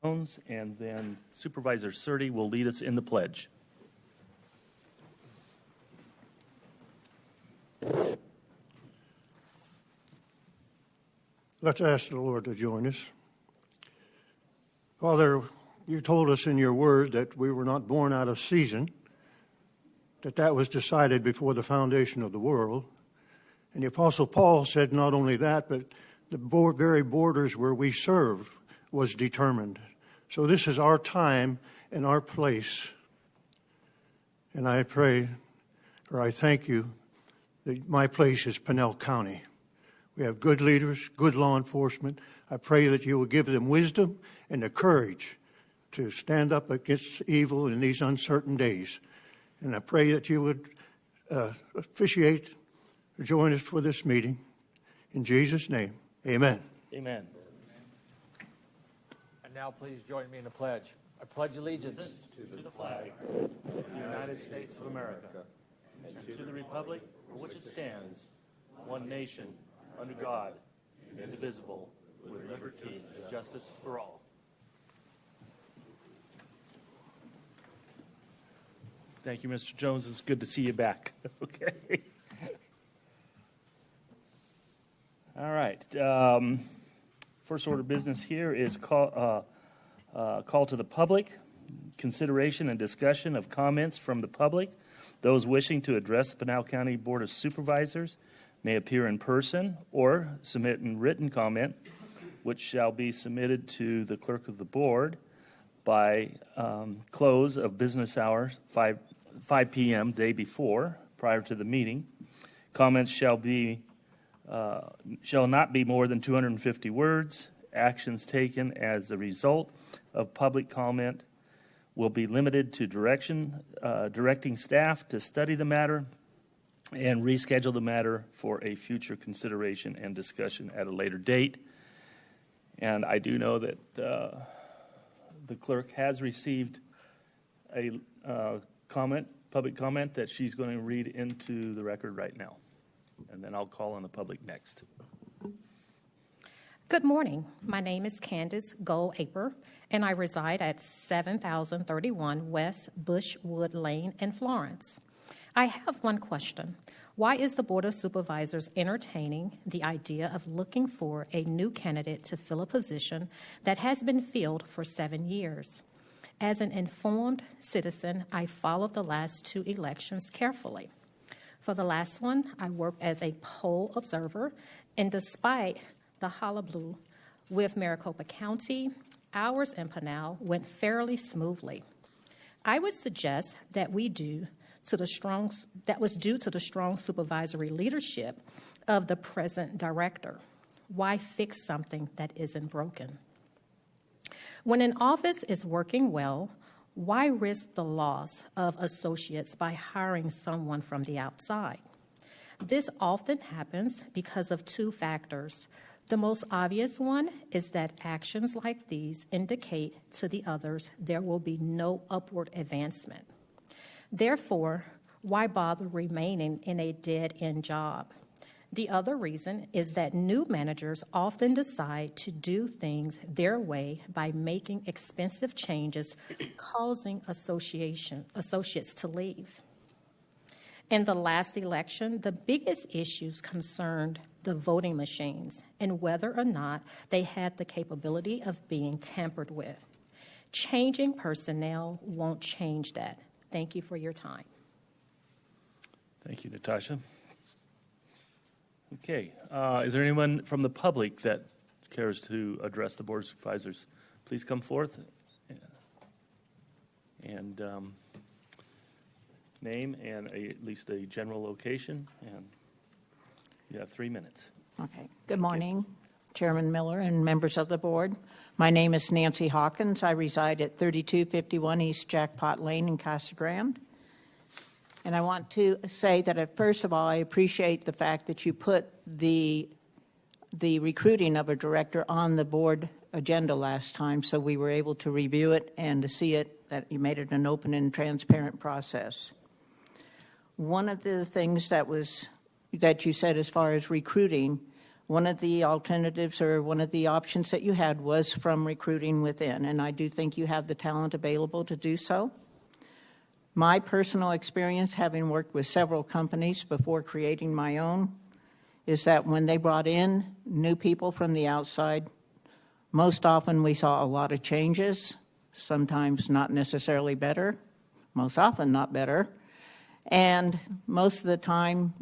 Jones, and then Supervisor Surtee will lead us in the pledge. Let's ask the Lord to join us. Father, you told us in your word that we were not born out of season, that was decided before the foundation of the world. And the Apostle Paul said not only that, but the very borders where we serve was determined. So this is our time and our place. And I pray, or I thank you, that my place is Pinal County. We have good leaders, good law enforcement. I pray that you will give them wisdom and the courage to stand up against evil in these uncertain days. And I pray that you would officiate or join us for this meeting. In Jesus' name, amen. Amen. And now please join me in the pledge. I pledge allegiance to the flag of the United States of America and to the republic for which it stands, one nation, under God, indivisible, with liberty and justice for all. Thank you, Mr. Jones. It's good to see you back. Okay. All right. First order of business here is call to the public, consideration and discussion of comments from the public. Those wishing to address the Pinal County Board of Supervisors may appear in person or submit in written comment, which shall be submitted to the clerk of the board by close of business hours, 5 p.m. day before, prior to the meeting. Comments shall not be more than 250 words. Actions taken as the result of public comment will be limited to directing staff to study the matter and reschedule the matter for a future consideration and discussion at a later date. And I do know that the clerk has received a public comment that she's going to read into the record right now. And then I'll call on the public next. Good morning. My name is Candace Gold-Aper, and I reside at 7031 West Bushwood Lane in Florence. I have one question. Why is the Board of Supervisors entertaining the idea of looking for a new candidate to fill a position that has been filled for 7 years? As an informed citizen, I followed the last 2 elections carefully. For the last one, I worked as a poll observer, and despite the hullabaloo with Maricopa County, ours in Pinal went fairly smoothly. I would suggest that was due to the strong supervisory leadership of the present director. Why fix something that isn't broken? When an office is working well, why risk the loss of associates by hiring someone from the outside? This often happens because of 2 factors. The most obvious one is that actions like these indicate to the others there will be no upward advancement. Therefore, why bother remaining in a dead-end job? The other reason is that new managers often decide to do things their way by making expensive changes, causing associates to leave. In the last election, the biggest issues concerned the voting machines and whether or not they had the capability of being tampered with. Changing personnel won't change that. Thank you for your time. Thank you, Natasha. Okay, is there anyone from the public that cares to address the Board of Supervisors? Please come forth and name and at least a general location, and you have 3 minutes. Okay. Good morning, Chairman Miller and members of the board. My name is Nancy Hawkins. I reside at 3251 East Jackpot Lane in Casa Grande. And I want to say that, first of all, I appreciate the fact that you put the recruiting of a director on the board agenda last time, so we were able to review it and to see it, that you made it an open and transparent process. One of the things that you said as far as recruiting one of the alternatives or one of the options that you had was from recruiting within, and I do think you have the talent available to do so. My personal experience, having worked with several companies before creating my own, is that when they brought in new people from the outside, most often we saw a lot of changes, sometimes not necessarily better, most often not better, and most of the time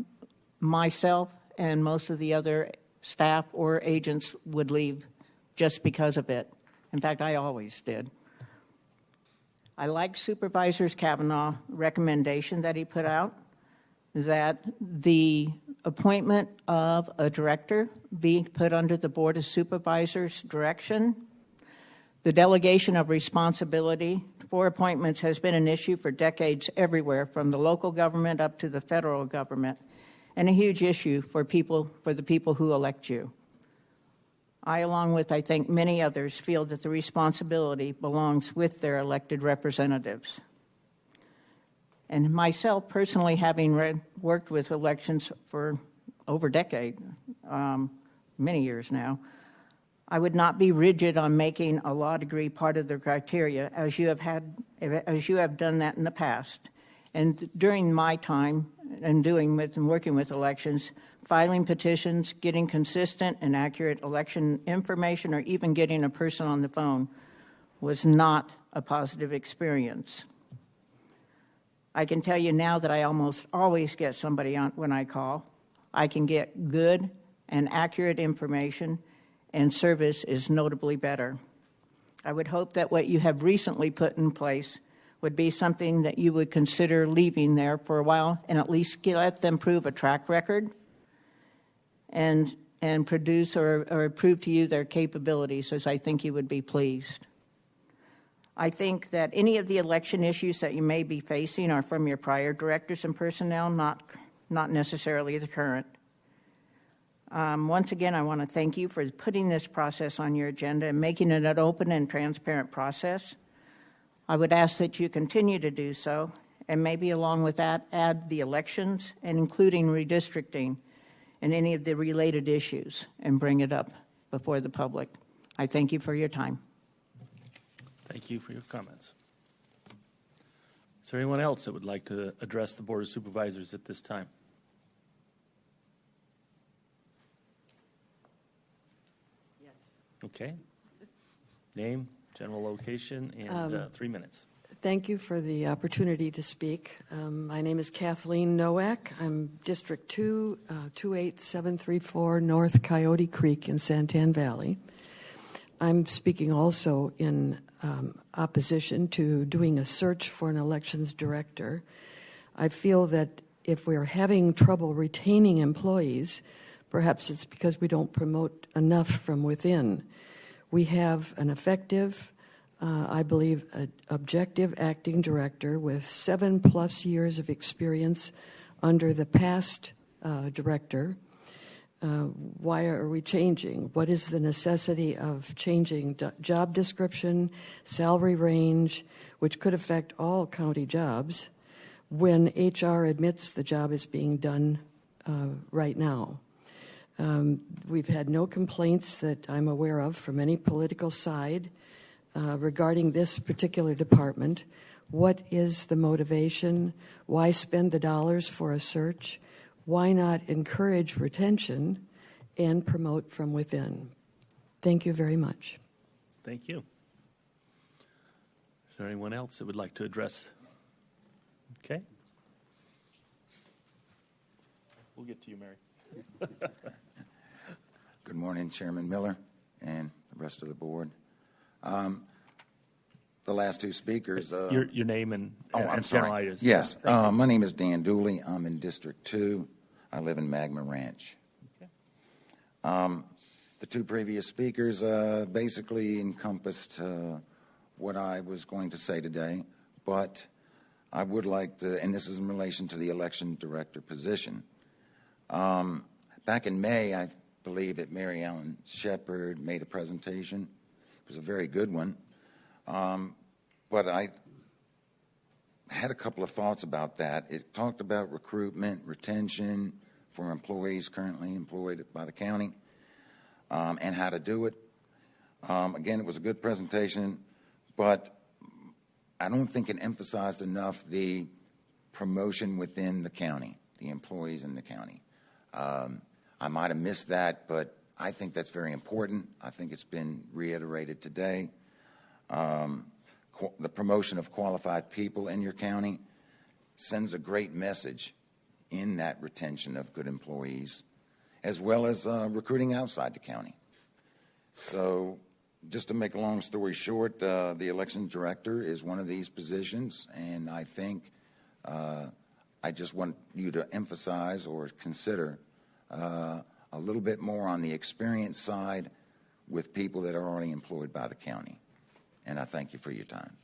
myself and most of the other staff or agents would leave just because of it. In fact, I always did. I liked Supervisors Kavanaugh's recommendation that he put out, that the appointment of a director be put under the Board of Supervisors' direction. The delegation of responsibility for appointments has been an issue for decades everywhere, from the local government up to the federal government, and a huge issue for the people who elect you. I, along with, I think, many others, feel that the responsibility belongs with their elected representatives. And myself, personally, having worked with elections for over a decade, many years now, I would not be rigid on making a law degree part of the criteria, as you have done that in the past. And during my time and working with elections, filing petitions, getting consistent and accurate election information, or even getting a person on the phone was not a positive experience. I can tell you now that I almost always get somebody on when I call. I can get good and accurate information, and service is notably better. I would hope that what you have recently put in place would be something that you would consider leaving there for a while and at least let them prove a track record and produce or prove to you their capabilities, as I think you would be pleased. I think that any of the election issues that you may be facing are from your prior directors and personnel, not necessarily the current. Once again, I want to thank you for putting this process on your agenda and making it an open and transparent process. I would ask that you continue to do so, and maybe along with that, add the elections and including redistricting and any of the related issues and bring it up before the public. I thank you for your time. Thank you for your comments. Is there anyone else that would like to address the Board of Supervisors at this time? Yes. Okay. Name, general location, and 3 minutes. Thank you for the opportunity to speak. My name is Kathleen Nowak. I'm District 2, 28734 North Coyote Creek in Santan Valley. I'm speaking also in opposition to doing a search for an elections director. I feel that if we're having trouble retaining employees, perhaps it's because we don't promote enough from within. We have an effective, I believe, objective acting director with 7+ years of experience under the past director. Why are we changing? What is the necessity of changing job description, salary range, which could affect all county jobs, when HR admits the job is being done right now? We've had no complaints that I'm aware of from any political side regarding this particular department. What is the motivation? Why spend the dollars for a search? Why not encourage retention and promote from within? Thank you very much. Thank you. Is there anyone else that would like to address? Okay. We'll get to you, Mary. Good morning, Chairman Miller and the rest of the board. The last two speakers. Your name and I'm general sorry. ideas. Yes, my name is Dan Dooley. I'm in District 2. I live in Magma Ranch. Okay. The two previous speakers basically encompassed what I was going to say today, but I would like to, and this is in relation to the election director position. Back in May, I believe that Mary Ellen Shepard made a presentation. It was a very good one. But I had a couple of thoughts about that. It talked about recruitment, retention for employees currently employed by the county. and how to do it. Again, it was a good presentation, but I don't think it emphasized enough the promotion within the county, the employees in the county. I might have missed that, but I think that's very important. I think it's been reiterated today. The promotion of qualified people in your county sends a great message in that retention of good employees, as well as recruiting outside the county. So just to make a long story short, the election director is one of these positions, and I think I just want you to emphasize or consider a little bit more on the experience side with people that are already employed by the county. And I thank you for your time.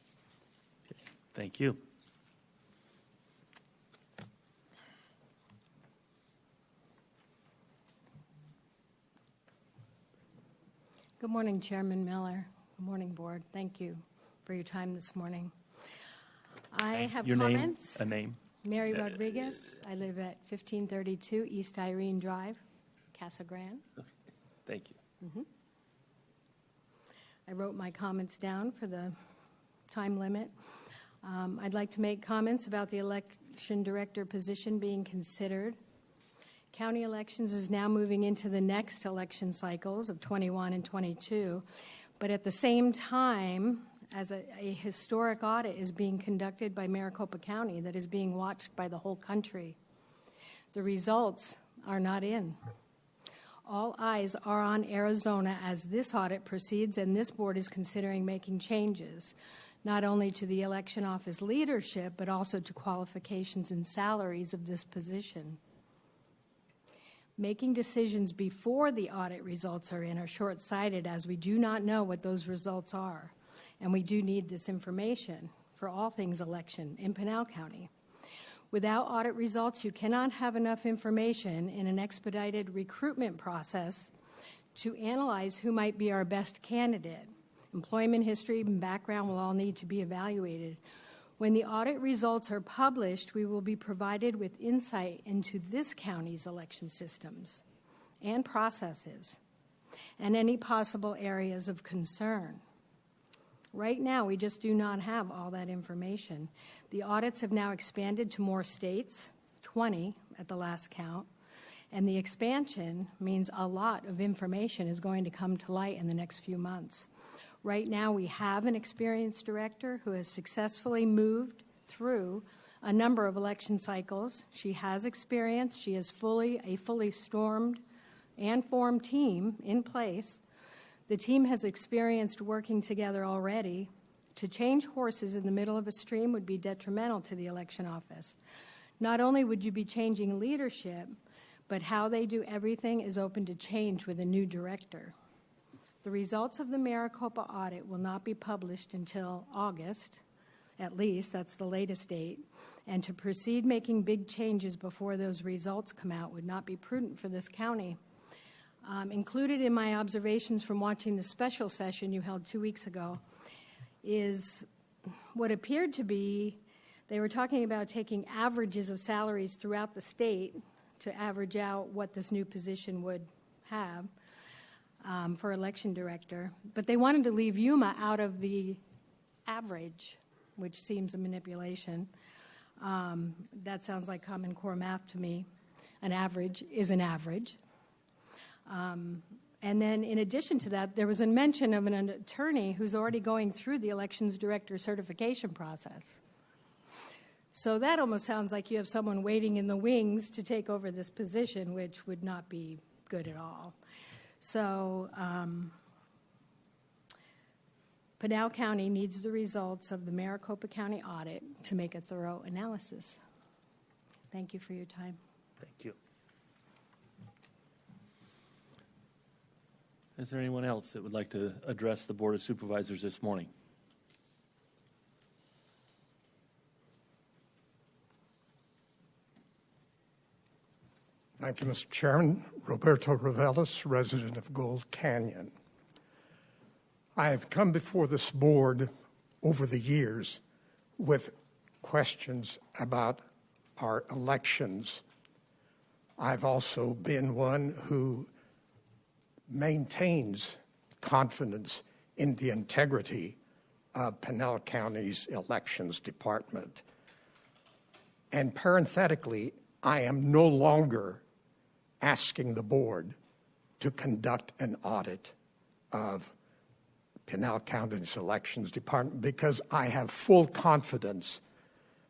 Thank you. Good morning, Chairman Miller. Good morning, Board. Thank you for your time this morning. I have Your comments. name, a name. Mary Rodriguez. I live at 1532 East Irene Drive, Casa Grande. Thank you. I wrote my comments down for the time limit. I'd like to make comments about the election director position being considered. County elections is now moving into the next election cycles of 21 and 22, but at the same time, as a historic audit is being conducted by Maricopa County that is being watched by the whole country. The results are not in. All eyes are on Arizona as this audit proceeds, and this board is considering making changes, not only to the election office leadership, but also to qualifications and salaries of this position. Making decisions before the audit results are in are short-sighted, as we do not know what those results are, and we do need this information for all things election in Pinal County. Without audit results, you cannot have enough information in an expedited recruitment process to analyze who might be our best candidate. Employment history and background will all need to be evaluated. When the audit results are published, we will be provided with insight into this county's election systems and processes and any possible areas of concern. Right now, we just do not have all that information. The audits have now expanded to more states, 20 at the last count, and the expansion means a lot of information is going to come to light in the next few months. Right now, we have an experienced director who has successfully moved through a number of election cycles. She has experience. She has a fully stormed and formed team in place. The team has experienced working together already. To change horses in the middle of a stream would be detrimental to the election office. Not only would you be changing leadership, but how they do everything is open to change with a new director. The results of the Maricopa audit will not be published until August, at least, that's the latest date, and to proceed making big changes before those results come out would not be prudent for this county. Included in my observations from watching the special session you held 2 weeks ago is what appeared to be, they were talking about taking averages of salaries throughout the state to average out what this new position would have for election director. But they wanted to leave Yuma out of the average, which seems a manipulation. That sounds like Common Core math to me. An average is an average. And then in addition to that, there was a mention of an attorney who's already going through the elections director certification process. So that almost sounds like you have someone waiting in the wings to take over this position, which would not be good at all. So Pinal County needs the results of the Maricopa County audit to make a thorough analysis. Thank you for your time. Thank you. Is there anyone else that would like to address the Board of Supervisors this morning? Thank you, Mr. Chairman. Roberto Reveles, resident of Gold Canyon. I have come before this board over the years with questions about our elections. I've also been one who maintains confidence in the integrity of Pinal County's elections department. And parenthetically, I am no longer asking the board to conduct an audit of Pinal County's elections department because I have full confidence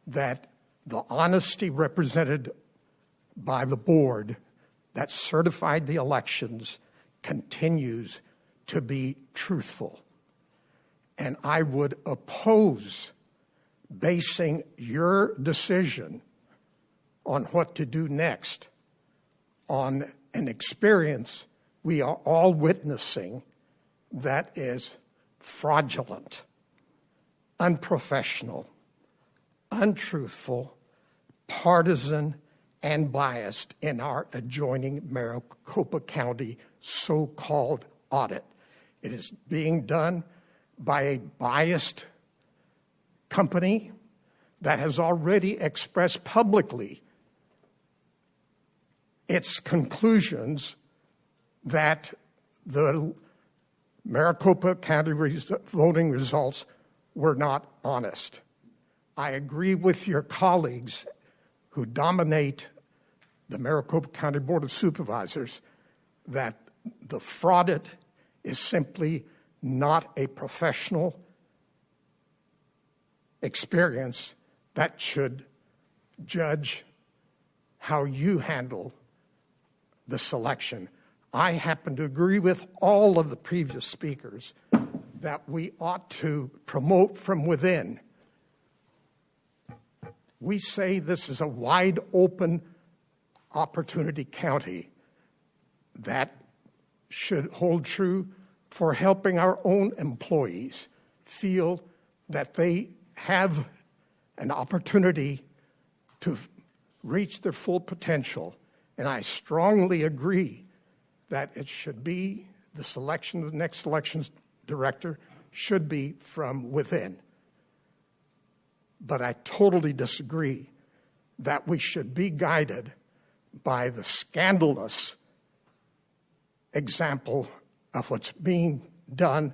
that the honesty represented by the board that certified the elections continues to be truthful. And I would oppose basing your decision on what to do next on an experience we are all witnessing that is fraudulent, unprofessional, untruthful, partisan, and biased in our adjoining Maricopa County so-called audit. It is being done by a biased company that has already expressed publicly its conclusions that the Maricopa County voting results were not honest. I agree with your colleagues who dominate the Maricopa County Board of Supervisors that the fraudit is simply not a professional experience that should judge how you handle the selection. I happen to agree with all of the previous speakers that we ought to promote from within. We say this is a wide open opportunity county that should hold true for helping our own employees feel that they have an opportunity to reach their full potential. And I strongly agree that it should be the selection of the next elections director should be from within. But I totally disagree that we should be guided by the scandalous example of what's being done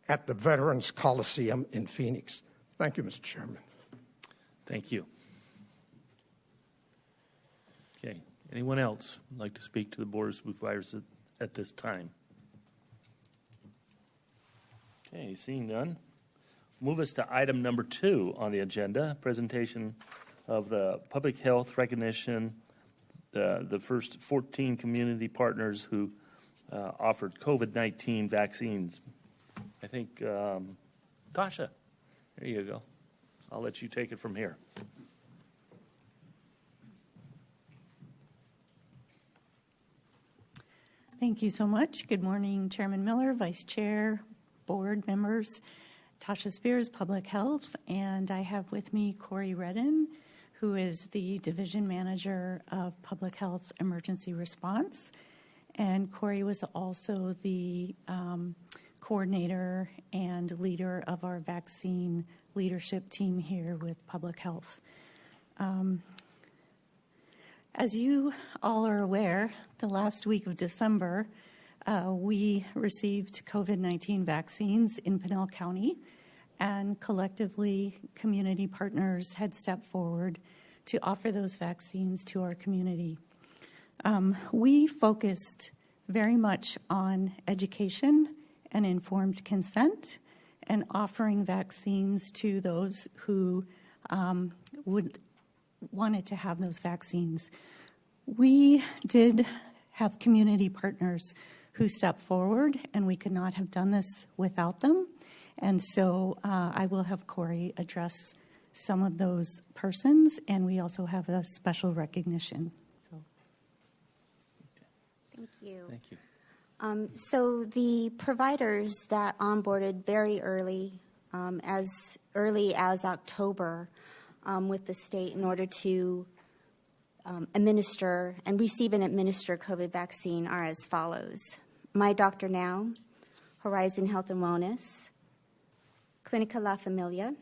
at the Veterans Coliseum in Phoenix. Thank you, Mr. Chairman. Thank you. Okay. Anyone else would like to speak to the Board of Supervisors at this time? Okay, seeing none. Move us to item number 2 on the agenda, presentation of the public health recognition, the first 14 community partners who offered COVID-19 vaccines. I think, Tasha, there you go. I'll let you take it from here. Thank you so much. Good morning, Chairman Miller, Vice Chair, board members, Tasha Spears, Public Health, and I have with me Corey Redden, who is the Division Manager of Public Health Emergency Response. And Corey was also the coordinator and leader of our vaccine leadership team here with Public Health. As you all are aware, the last week of December, we received COVID-19 vaccines in Pinal County, and collectively, community partners had stepped forward to offer those vaccines to our community. We focused very much on education and informed consent and offering vaccines to those who wanted to have those vaccines. We did have community partners who stepped forward, and we could not have done this without them. And so I will have Corey address some of those persons, and we also have a special recognition. Thank you. Thank you. So the providers that onboarded very early as October with the state in order to administer and receive and administer COVID vaccine are as follows. My Doctor Now, Horizon Health and Wellness, Clinica La Familia,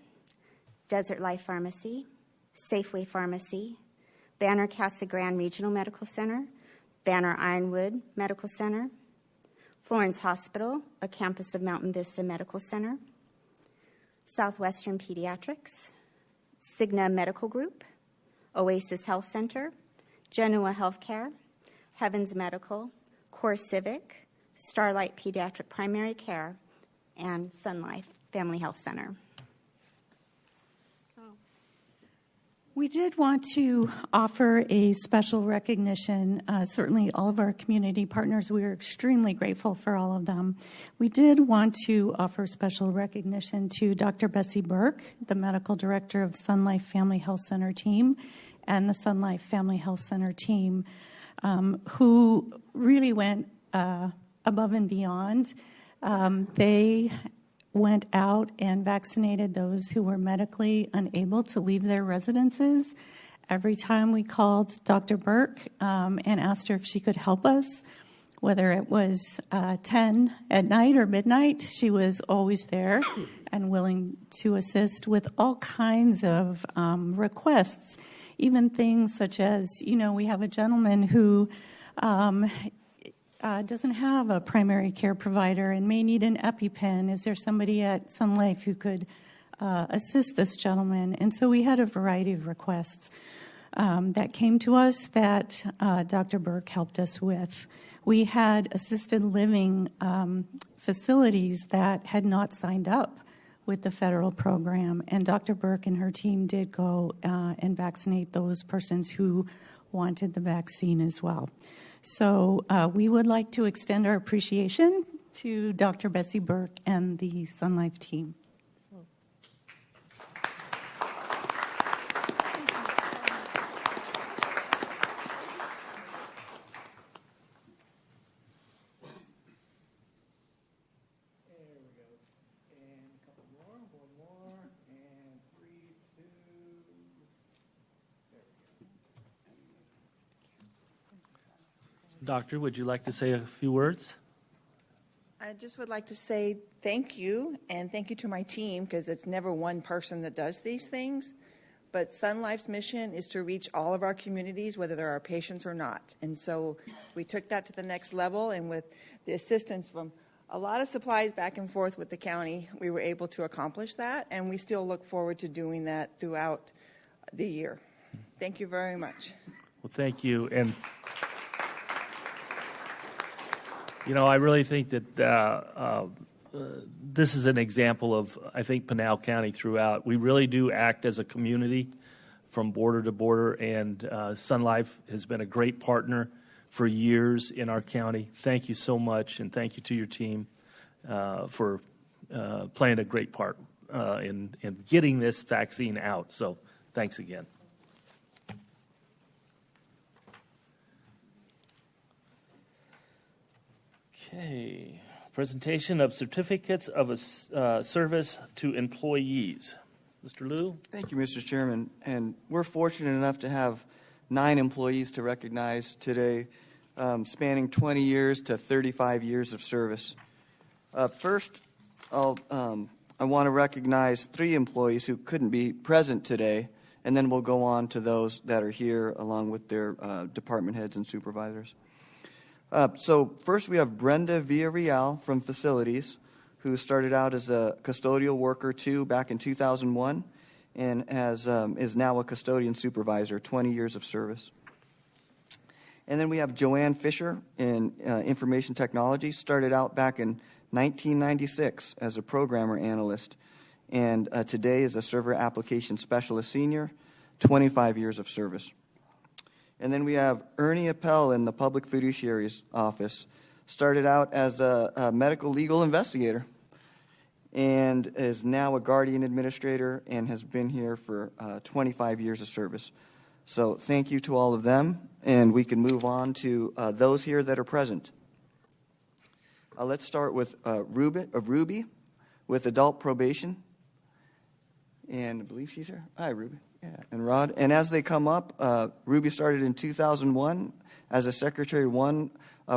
Desert Life Pharmacy, Safeway Pharmacy, Banner Casa Grande Regional Medical Center, Banner Ironwood Medical Center, Florence Hospital, a campus of Mountain Vista Medical Center, Southwestern Pediatrics, Cigna Medical Group, Oasis Health Center, Genoa Healthcare, Heavens Medical, Core Civic, Starlight Pediatric Primary Care, and Sun Life Family Health Center. We did want to offer a special recognition. Certainly, all of our community partners, we are extremely grateful for all of them. We did want to offer special recognition to Dr. Bessie Burke, the medical director of Sun Life Family Health Center team, and the Sun Life Family Health Center team, who really went above and beyond. They went out and vaccinated those who were medically unable to leave their residences. Every time we called Dr. Burke and asked her if she could help us, whether it was 10 at night or midnight, she was always there and willing to assist with all kinds of requests, even things such as, we have a gentleman who doesn't have a primary care provider and may need an EpiPen. Is there somebody at Sun Life who could assist this gentleman? And so we had a variety of requests that came to us that Dr. Burke helped us with. We had assisted living facilities that had not signed up with the federal program, and Dr. Burke and her team did go and vaccinate those persons who wanted the vaccine as well. So we would like to extend our appreciation to Dr. Bessie Burke and the Sun Life team. Doctor, would you like to say a few words? I just would like to say thank you, and thank you to my team, because it's never one person that does these things. But Sun Life's mission is to reach all of our communities, whether they're our patients or not. And so we took that to the next level, and with the assistance from a lot of supplies back and forth with the county, we were able to accomplish that, and we still look forward to doing that throughout the year. Thank you very much. Well, thank you. And I really think that this is an example of, I think, Pinal County throughout. We really do act as a community from border to border, and Sun Life has been a great partner for years in our county. Thank you so much, and thank you to your team for playing a great part in getting this vaccine out. So thanks again. Okay, presentation of certificates of service to employees. Mr. Liu? Thank you, Mr. Chairman. And we're fortunate enough to have 9 employees to recognize today, spanning 20 years to 35 years of service. First, I want to recognize 3 employees who couldn't be present today, and then we'll go on to those that are here along with their department heads and supervisors. So first we have Brenda Villarreal from Facilities, who started out as a custodial worker back in 2001 and is now a custodian supervisor, 20 years of service. And then we have Joanne Fisher in information technology, started out back in 1996 as a programmer analyst, and today is a server application specialist senior, 25 years of service. And then we have Ernie Appel in the Public Fiduciary's office. Started out as a medical legal investigator and is now a guardian administrator and has been here for 25 years of service. So thank you to all of them, and we can move on to those here that are present. Let's start with Ruby with adult probation. And I believe she's here. Hi, Ruby. Yeah, and Rod. And as they come up, Ruby started in 2001 as a Secretary 1,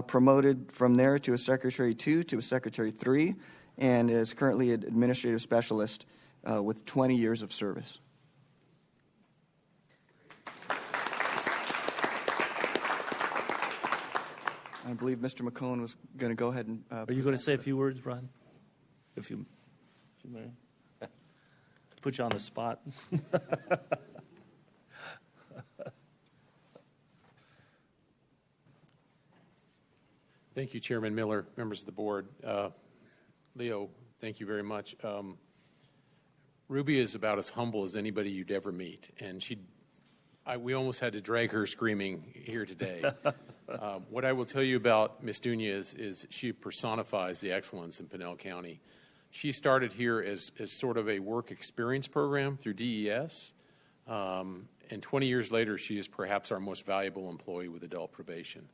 promoted from there to a Secretary 2 to a Secretary 3, and is currently an administrative specialist with 20 years of service. I believe Mr. McCone was going to go ahead and. Are you going to say a few words, Ron? If you may. Put you on the spot. Thank you, Chairman Miller, members of the board. Leo, thank you very much. Ruby is about as humble as anybody you'd ever meet, and we almost had to drag her screaming here today. What I will tell you about Ms. Duñez is she personifies the excellence in Pinal County. She started here as sort of a work experience program through DES, and 20 years later, she is perhaps our most valuable employee with adult probation.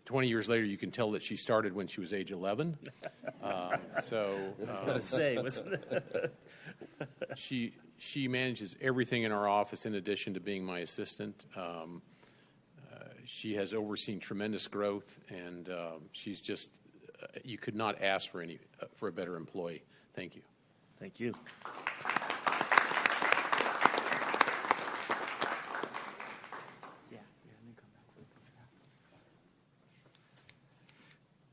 20 years later, you can tell that she started when she was age 11. I was going to say, wasn't it? She manages everything in our office in addition to being my assistant. She has overseen tremendous growth, and she's just, you could not ask for a better employee. Thank you. Thank you.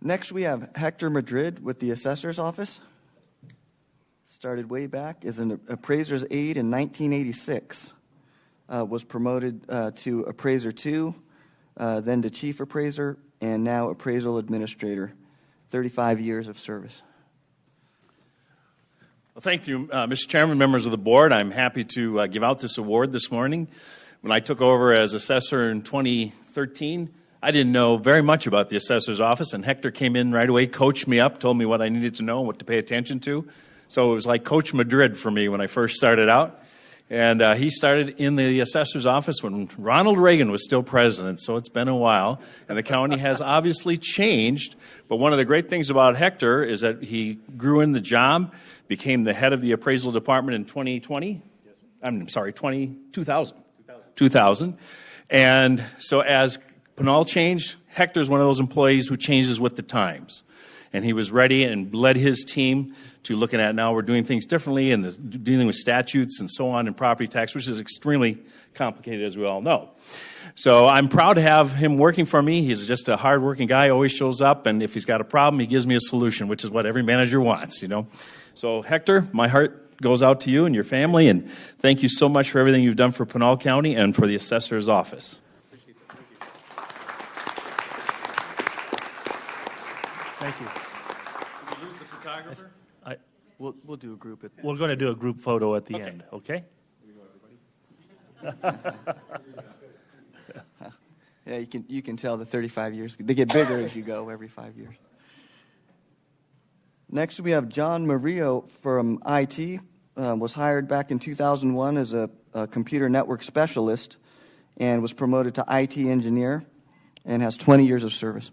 Next, we have Hector Madrid with the Assessor's Office. Started way back as an appraiser's aide in 1986. Was promoted to Appraiser 2, then to Chief Appraiser, and now Appraisal Administrator. 35 years of service. Well, thank you, Mr. Chairman, members of the board. I'm happy to give out this award this morning. When I took over as assessor in 2013, I didn't know very much about the assessor's office, and Hector came in right away, coached me up, told me what I needed to know and what to pay attention to. So it was like Coach Madrid for me when I first started out. And he started in the assessor's office when Ronald Reagan was still president, so it's been a while. And the county has obviously changed. But one of the great things about Hector is that he grew in the job, became the head of the appraisal department in 2020. I'm sorry, 2000. And so as Pinal changed, Hector's one of those employees who changes with the times. And he was ready and led his team to looking at now we're doing things differently and dealing with statutes and so on and property tax, which is extremely complicated, as we all know. So I'm proud to have him working for me. He's just a hardworking guy, always shows up, and if he's got a problem, he gives me a solution, which is what every manager wants, you know. So Hector, my heart goes out to you and your family, and thank you so much for everything you've done for Pinal County and for the assessor's office. Thank you. Did we lose the photographer? We'll do a group. We're going to do a group photo at the end, okay? Yeah, you can tell the 35 years. They get bigger as you go every 5 years. Next, we have John Murillo from IT. Was hired back in 2001 as a computer network specialist and was promoted to IT engineer and has 20 years of service.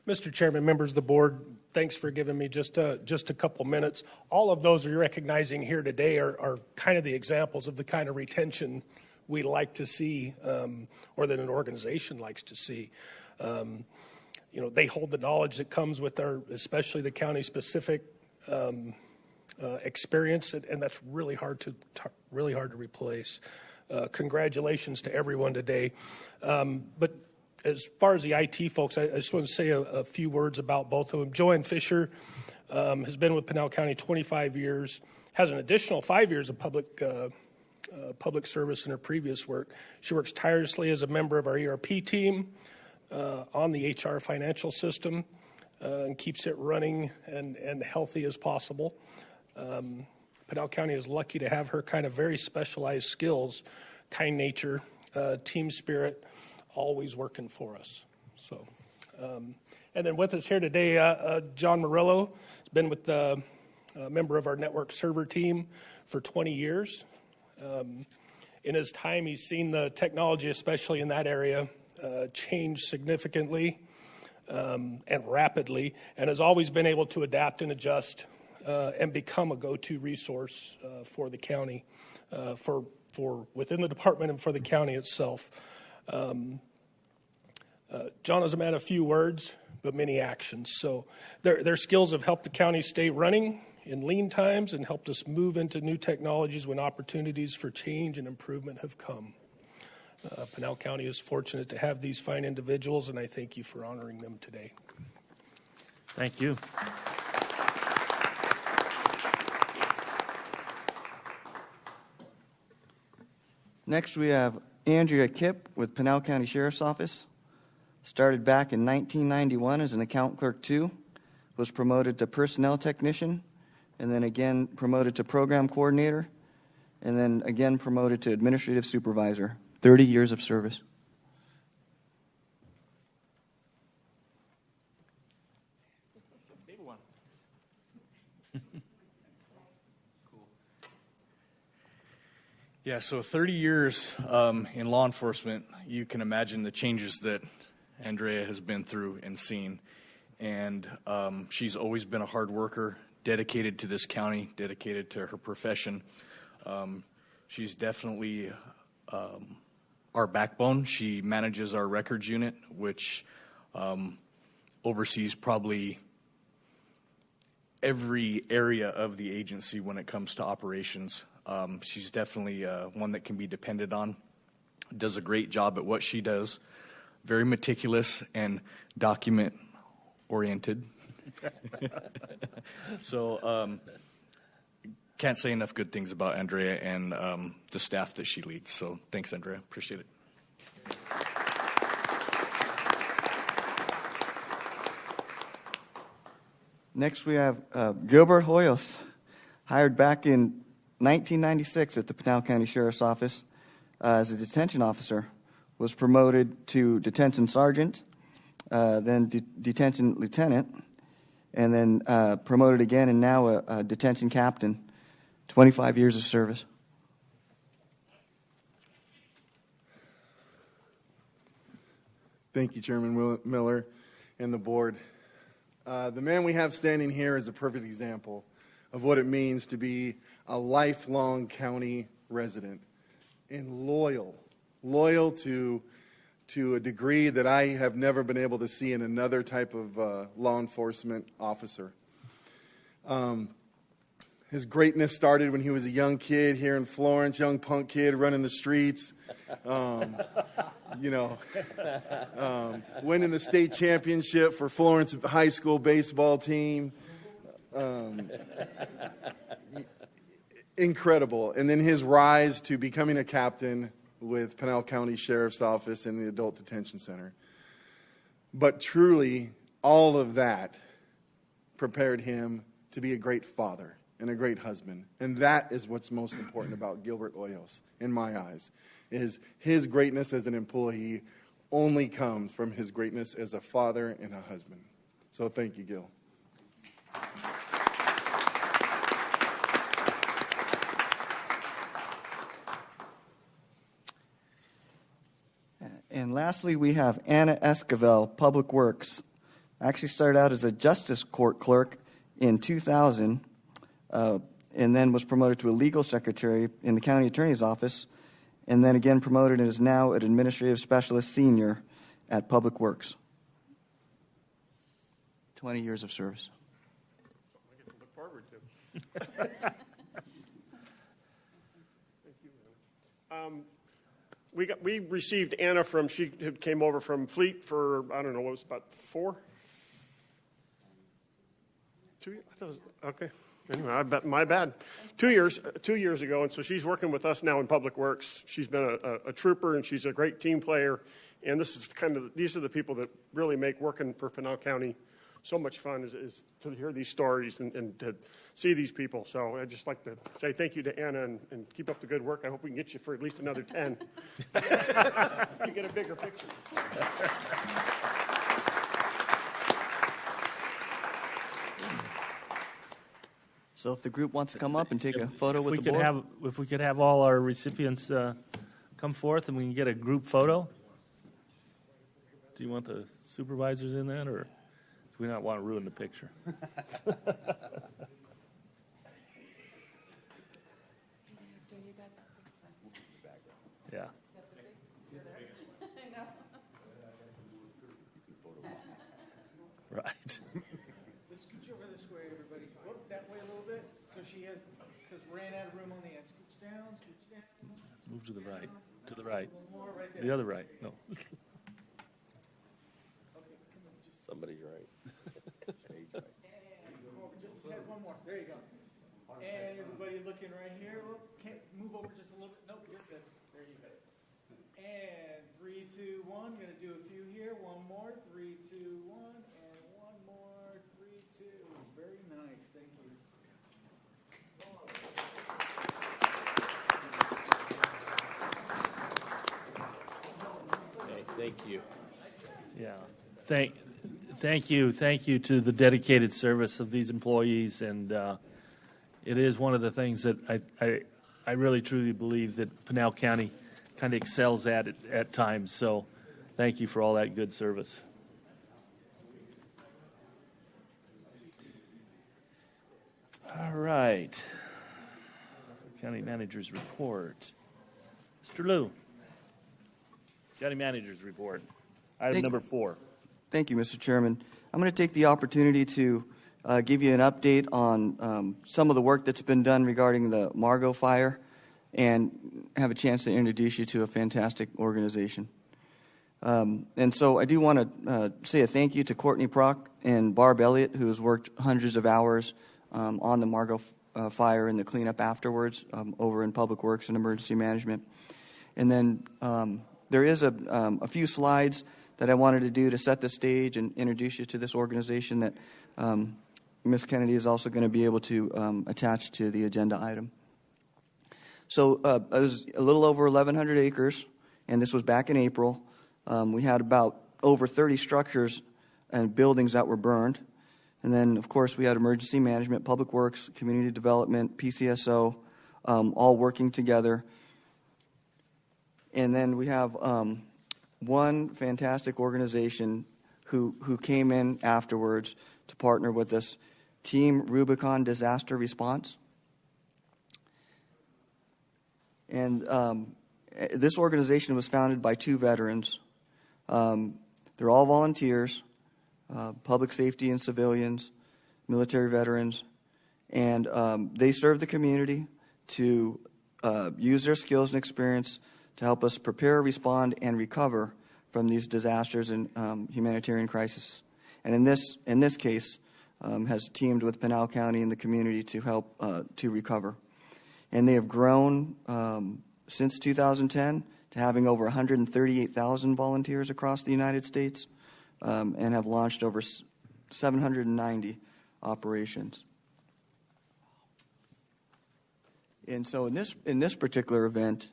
Mr. Chairman, members of the board, thanks for giving me just a couple minutes. All of those you're recognizing here today are kind of the examples of the kind of retention we like to see, or that an organization likes to see. They hold the knowledge that comes with especially the county-specific experience, and that's really hard to replace. Congratulations to everyone today, but. As far as the IT folks, I just want to say a few words about both of them. Joanne Fisher has been with Pinal County 25 years, has an additional 5 years of public service in her previous work. She works tirelessly as a member of our ERP team on the HR financial system and keeps it running and healthy as possible. Pinal County is lucky to have her kind of very specialized skills, kind nature, team spirit, always working for us. So, and then with us here today, John Morello has been with a member of our network server team for 20 years. In his time, he's seen the technology, especially in that area, change significantly and rapidly, and has always been able to adapt and adjust and become a go-to resource for the county, for within the department and for the county itself. John is a man of few words, but many actions. So their skills have helped the county stay running in lean times and helped us move into new technologies when opportunities for change and improvement have come. Pinal County is fortunate to have these fine individuals, and I thank you for honoring them today. Thank you. Next, we have Andrea Kipp with Pinal County Sheriff's Office. Started back in 1991 as an account clerk 2, was promoted to personnel technician, and then again promoted to program coordinator, and then again promoted to administrative supervisor. 30 years of service. Yeah, so 30 years in law enforcement, you can imagine the changes that Andrea has been through and seen. And she's always been a hard worker, dedicated to this county, dedicated to her profession. She's definitely our backbone. She manages our records unit, which oversees probably every area of the agency when it comes to operations. She's definitely one that can be depended on, does a great job at what she does, very meticulous and document-oriented. So can't say enough good things about Andrea and the staff that she leads. So thanks, Andrea. Appreciate it. Next, we have Gilbert Hoyos, hired back in 1996 at the Pinal County Sheriff's Office as a detention officer, was promoted to detention sergeant, then detention lieutenant, and then promoted again, and now a detention captain. 25 years of service. Thank you, Chairman Miller and the board. The man we have standing here is a perfect example of what it means to be a lifelong county resident and loyal to a degree that I have never been able to see in another type of law enforcement officer. His greatness started when he was a young kid here in Florence, young punk kid running the streets, winning the state championship for Florence high school baseball team. Incredible. And then his rise to becoming a captain with Pinal County Sheriff's Office and the Adult Detention Center. But truly, all of that prepared him to be a great father and a great husband. And that is what's most important about Gilbert Hoyos, in my eyes, is his greatness as an employee only comes from his greatness as a father and a husband. So thank you, Gil. And lastly, we have Anna Esquivel, Public Works. Actually started out as a justice court clerk in 2000, and then was promoted to a legal secretary in the county attorney's office, and then again promoted and is now an administrative specialist senior at Public Works. 20 years of service. I get to look forward to. Thank you. We received Anna she came over from Fleet for, I don't know, what was it, about 4? 2 years? I thought it was, okay. Anyway, my bad. 2 years ago, and so she's working with us now in Public Works. She's been a trooper, and she's a great team player. And these are the people that really make working for Pinal County so much fun, is to hear these stories and to see these people. So I'd just like to say thank you to Anna and keep up the good work. I hope we can get you for at least another 10. You get a bigger picture. So if the group wants to come up and take a photo with the board. If we could have all our recipients come forth and we can get a group photo. Do you want the supervisors in that, or do we not want to ruin the picture? Yeah. Right. Let's scooch over this way, everybody. That way a little bit. so she has, because ran out of room on the end. Scooch down, scooch down. Move to the right. To the right. One more right there. The other right. No. Somebody's right. Just a tad, one more. There you go. And everybody looking right here. Whoop, can't move over just a little bit. Nope, you're good. There you go. And 3, 2, 1. Going to do a few here. One more. 3, 2, 1. And one more. 3, 2. Very nice. Thank you. Okay, thank you. Yeah. Thank you to the dedicated service of these employees, and it is one of the things that I really truly believe that Pinal County kind of excels at times. So, thank you for all that good service. All right, County Manager's report. Mr. Liu, County Manager's report. Item number 4. Thank you, Mr. Chairman. I'm going to take the opportunity to give you an update on some of the work that's been done regarding the Margot fire and have a chance to introduce you to a fantastic organization. And so I do want to say a thank you to Courtney Prock and Barb Elliott, who has worked hundreds of hours on the Margot fire and the cleanup afterwards over in Public Works and Emergency Management. And then there is a few slides that I wanted to do to set the stage and introduce you to this organization that Ms. Kennedy is also going to be able to attach to the agenda item. So it was a little over 1,100 acres, and this was back in April. We had about over 30 structures and buildings that were burned. And then, of course, we had emergency management, public works, community development, PCSO, all working together. And then we have one fantastic organization who came in afterwards to partner with us, Team Rubicon Disaster Response. And this organization was founded by 2 veterans. They're all volunteers, public safety and civilians, military veterans, and they serve the community to use their skills and experience to help us prepare, respond, and recover from these disasters and humanitarian crises. And in this case, has teamed with Pinal County and the community to help to recover. And they have grown since 2010 to having over 138,000 volunteers across the United States and have launched over 790 operations. And so in this particular event,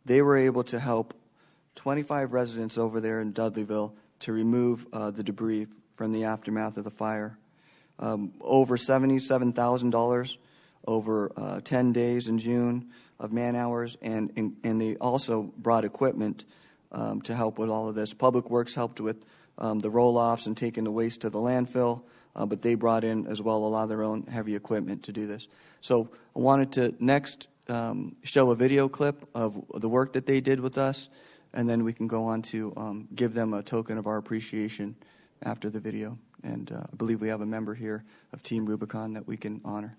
they were able to help 25 residents over there in Dudleyville to remove the debris from the aftermath of the fire. Over $77,000 over 10 days in June of man hours, and they also brought equipment to help with all of this. Public Works helped with the roll-offs and taking the waste to the landfill, but they brought in as well a lot of their own heavy equipment to do this. So I wanted to next show a video clip of the work that they did with us, and then we can go on to give them a token of our appreciation after the video. And I believe we have a member here of Team Rubicon that we can honor.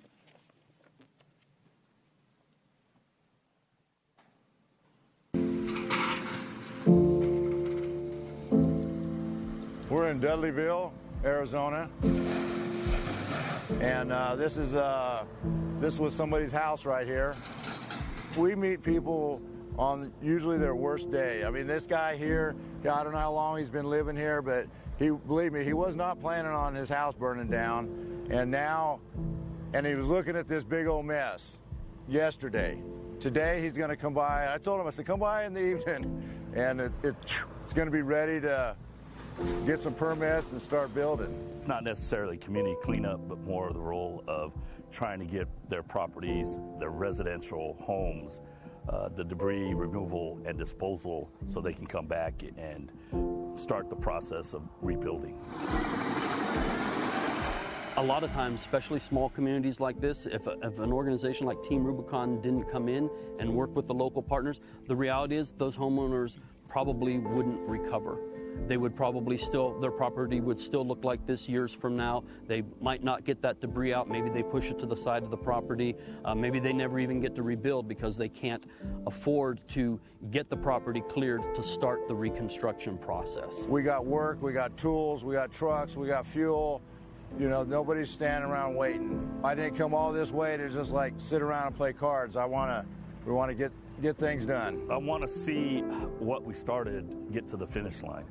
We're in Dudleyville, Arizona, and this was somebody's house right here. We meet people on usually their worst day. I mean, this guy here, I don't know how long he's been living here, but believe me, he was not planning on his house burning down, and he was looking at this big old mess yesterday. Today he's going to come by. I told him, I said, come by in the evening, and it's going to be ready to get some permits and start building. It's not necessarily community cleanup, but more the role of trying to get their properties, their residential homes, the debris removal and disposal so they can come back and start the process of rebuilding. A lot of times, especially small communities like this, if an organization like Team Rubicon didn't come in and work with the local partners, the reality is those homeowners probably wouldn't recover. they would probably still, their property would still look like this years from now. They might not get that debris out. Maybe they push it to the side of the property. Maybe they never even get to rebuild because they can't afford to get the property cleared to start the reconstruction process. We got work, we got tools, we got trucks, we got fuel. You know, nobody's standing around waiting. I didn't come all this way to just like sit around and play cards. We want to get things done. I want to see what we started get to the finish line.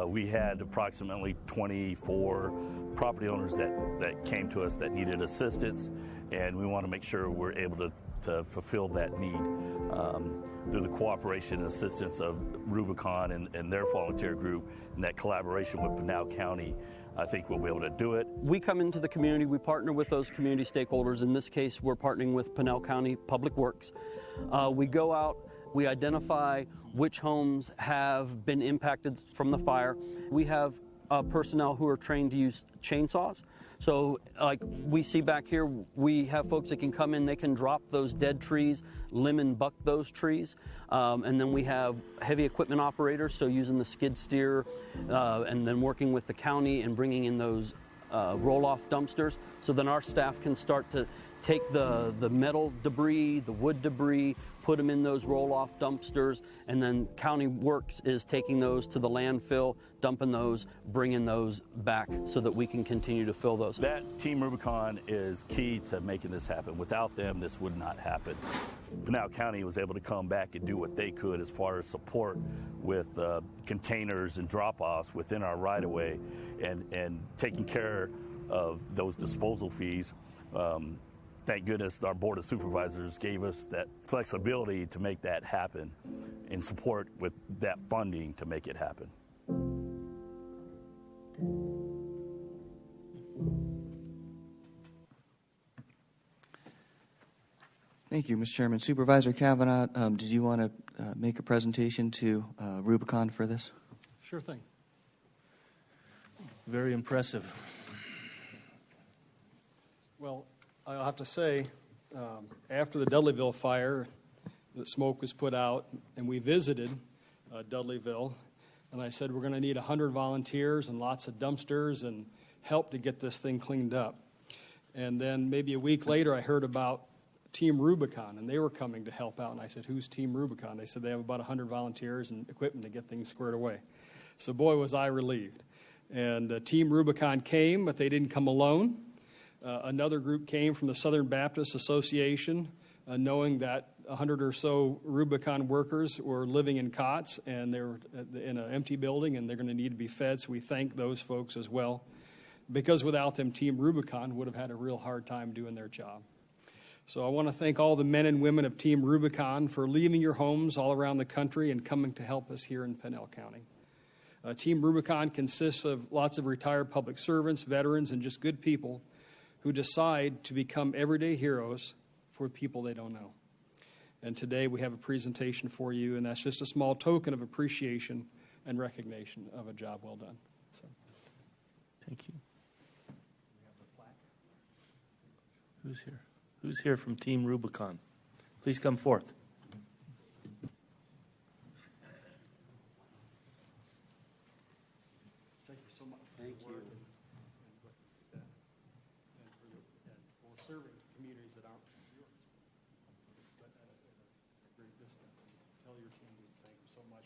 We had approximately 24 property owners that came to us that needed assistance, and we want to make sure we're able to fulfill that need through the cooperation and assistance of Rubicon and their volunteer group and that collaboration with Pinal County. I think we'll be able to do it. We come into the community, we partner with those community stakeholders. In this case, we're partnering with Pinal County Public Works. We go out, we identify which homes have been impacted from the fire. We have personnel who are trained to use chainsaws. So like we see back here, we have folks that can come in, they can drop those dead trees, limb and buck those trees. And then we have heavy equipment operators, so using the skid steer and then working with the county and bringing in those roll-off dumpsters. So then our staff can start to take the metal debris, the wood debris, put them in those roll-off dumpsters, and then County Works is taking those to the landfill, dumping those, bringing those back so that we can continue to fill those. That Team Rubicon is key to making this happen. Without them, this would not happen. Pinal County was able to come back and do what they could as far as support with containers and drop-offs within our right-of-way and taking care of those disposal fees. Thank goodness our Board of Supervisors gave us that flexibility to make that happen and support with that funding to make it happen. Thank you, Mr. Chairman. Supervisor Kavanaugh, did you want to make a presentation to Rubicon for this? Sure thing. Very impressive. Well, I'll have to say, after the Dudleyville fire, the smoke was put out, and we visited Dudleyville, and I said we're going to need 100 volunteers and lots of dumpsters and help to get this thing cleaned up. And then maybe a week later, I heard about Team Rubicon, and they were coming to help out. And I said, who's Team Rubicon? They said they have about 100 volunteers and equipment to get things squared away. So boy, was I relieved. And Team Rubicon came, but they didn't come alone. Another group came from the Southern Baptist Association, knowing that 100 or so Rubicon workers were living in cots, and they were in an empty building, and they're going to need to be fed. So we thank those folks as well, because without them, Team Rubicon would have had a real hard time doing their job. So I want to thank all the men and women of Team Rubicon for leaving your homes all around the country and coming to help us here in Pinal County. Team Rubicon consists of lots of retired public servants, veterans, and just good people who decide to become everyday heroes for people they don't know. And today we have a presentation for you, and that's just a small token of appreciation and recognition of a job well done. So, thank you. Who's here? Who's here from Team Rubicon? Please come forth. thank you so much. Thank you. For serving communities that aren't yours, but at a great distance. And tell your team thank you so much.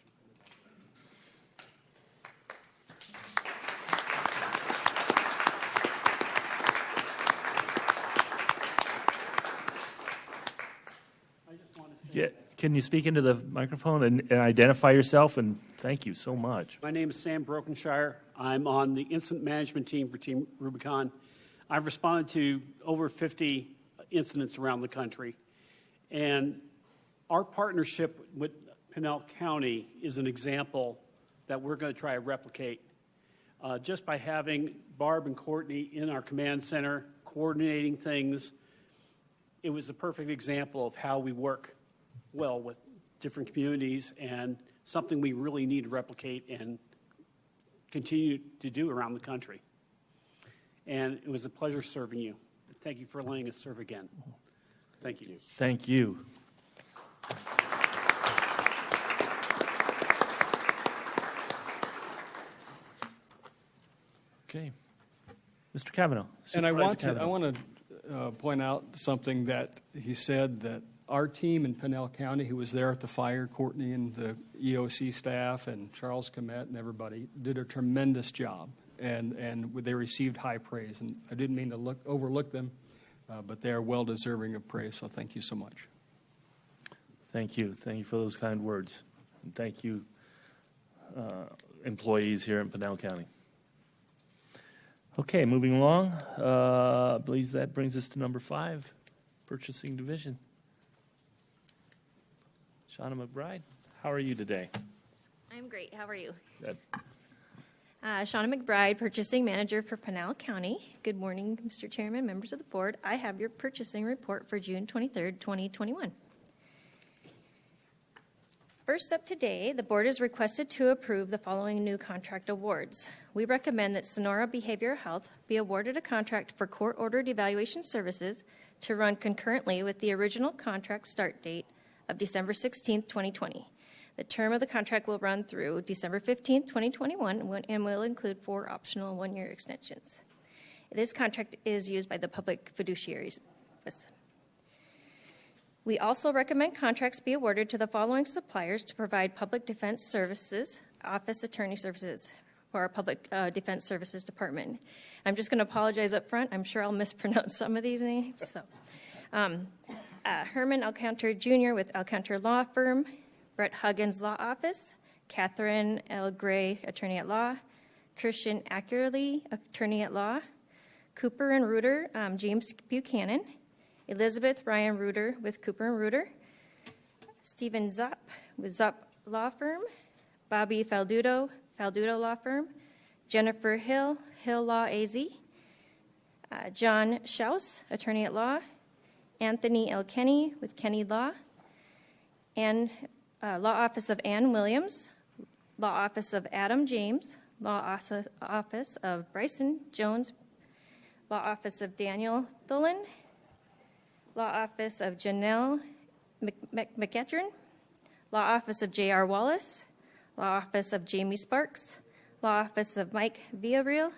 Yeah, can you speak into the microphone and identify yourself? And thank you so much. My name is Sam Brokenshire. I'm on the incident management team for Team Rubicon. I've responded to over 50 incidents around the country. And our partnership with Pinal County is an example that we're going to try to replicate. Just by having Barb and Courtney in our command center, coordinating things, it was a perfect example of how we work well with different communities, and something we really need to replicate and continue to do around the country. And it was a pleasure serving you. Thank you for letting us serve again. Thank you. Thank you. Okay. Mr. Cavanaugh. And I Supervisor want to point out something that he said, that our team in Pinal County who was there at the fire, Courtney and the EOC staff and Charles Comet and everybody, did a tremendous job. And they received high praise. And I didn't mean to overlook them, but they are well deserving of praise. So thank you so much. Thank you. Thank you for those kind words. And thank you, employees here in Pinal County. Okay, moving along. I believe that brings us to number 5, Purchasing Division. Shauna McBride, how are you today? I'm great. How are you? Good. Shauna McBride, Purchasing Manager for Pinal County. Good morning, Mr. Chairman, members of the board. I have your purchasing report for June 23rd, 2021. First up today, the board is requested to approve the following new contract awards. We recommend that Sonora Behavioral Health be awarded a contract for court-ordered evaluation services to run concurrently with the original contract start date of December 16th, 2020. The term of the contract will run through December 15th, 2021, and will include 4 optional 1-year extensions. This contract is used by the Public Fiduciaries Office. We also recommend contracts be awarded to the following suppliers to provide public defense services, office attorney services for our Public Defense Services Department. I'm just going to apologize up front. I'm sure I'll mispronounce some of these names. So, Herman Alcantar Jr. with Alcantar Law Firm, Brett Huggins Law Office, Catherine L. Gray, Attorney at Law, Christian Ackerley, Attorney at Law, Cooper and Reuter, James Buchanan, Elizabeth Ryan Reuter with Cooper and Reuter, Stephen Zopp with Zopp Law Firm, Bobby Faldudo, Faldudo Law Firm, Jennifer Hill, Hill Law AZ, John Schaus, Attorney at Law, Anthony L. Kenny with Kenny Law, and Law Office of Ann Williams, Law Office of Adam James, Law Office of Bryson Jones, Law Office of Daniel Thulin, Law Office of Janelle McEachern, Law Office of J.R. Wallace, Law Office of Jamie Sparks, Law Office of Mike Villarreal,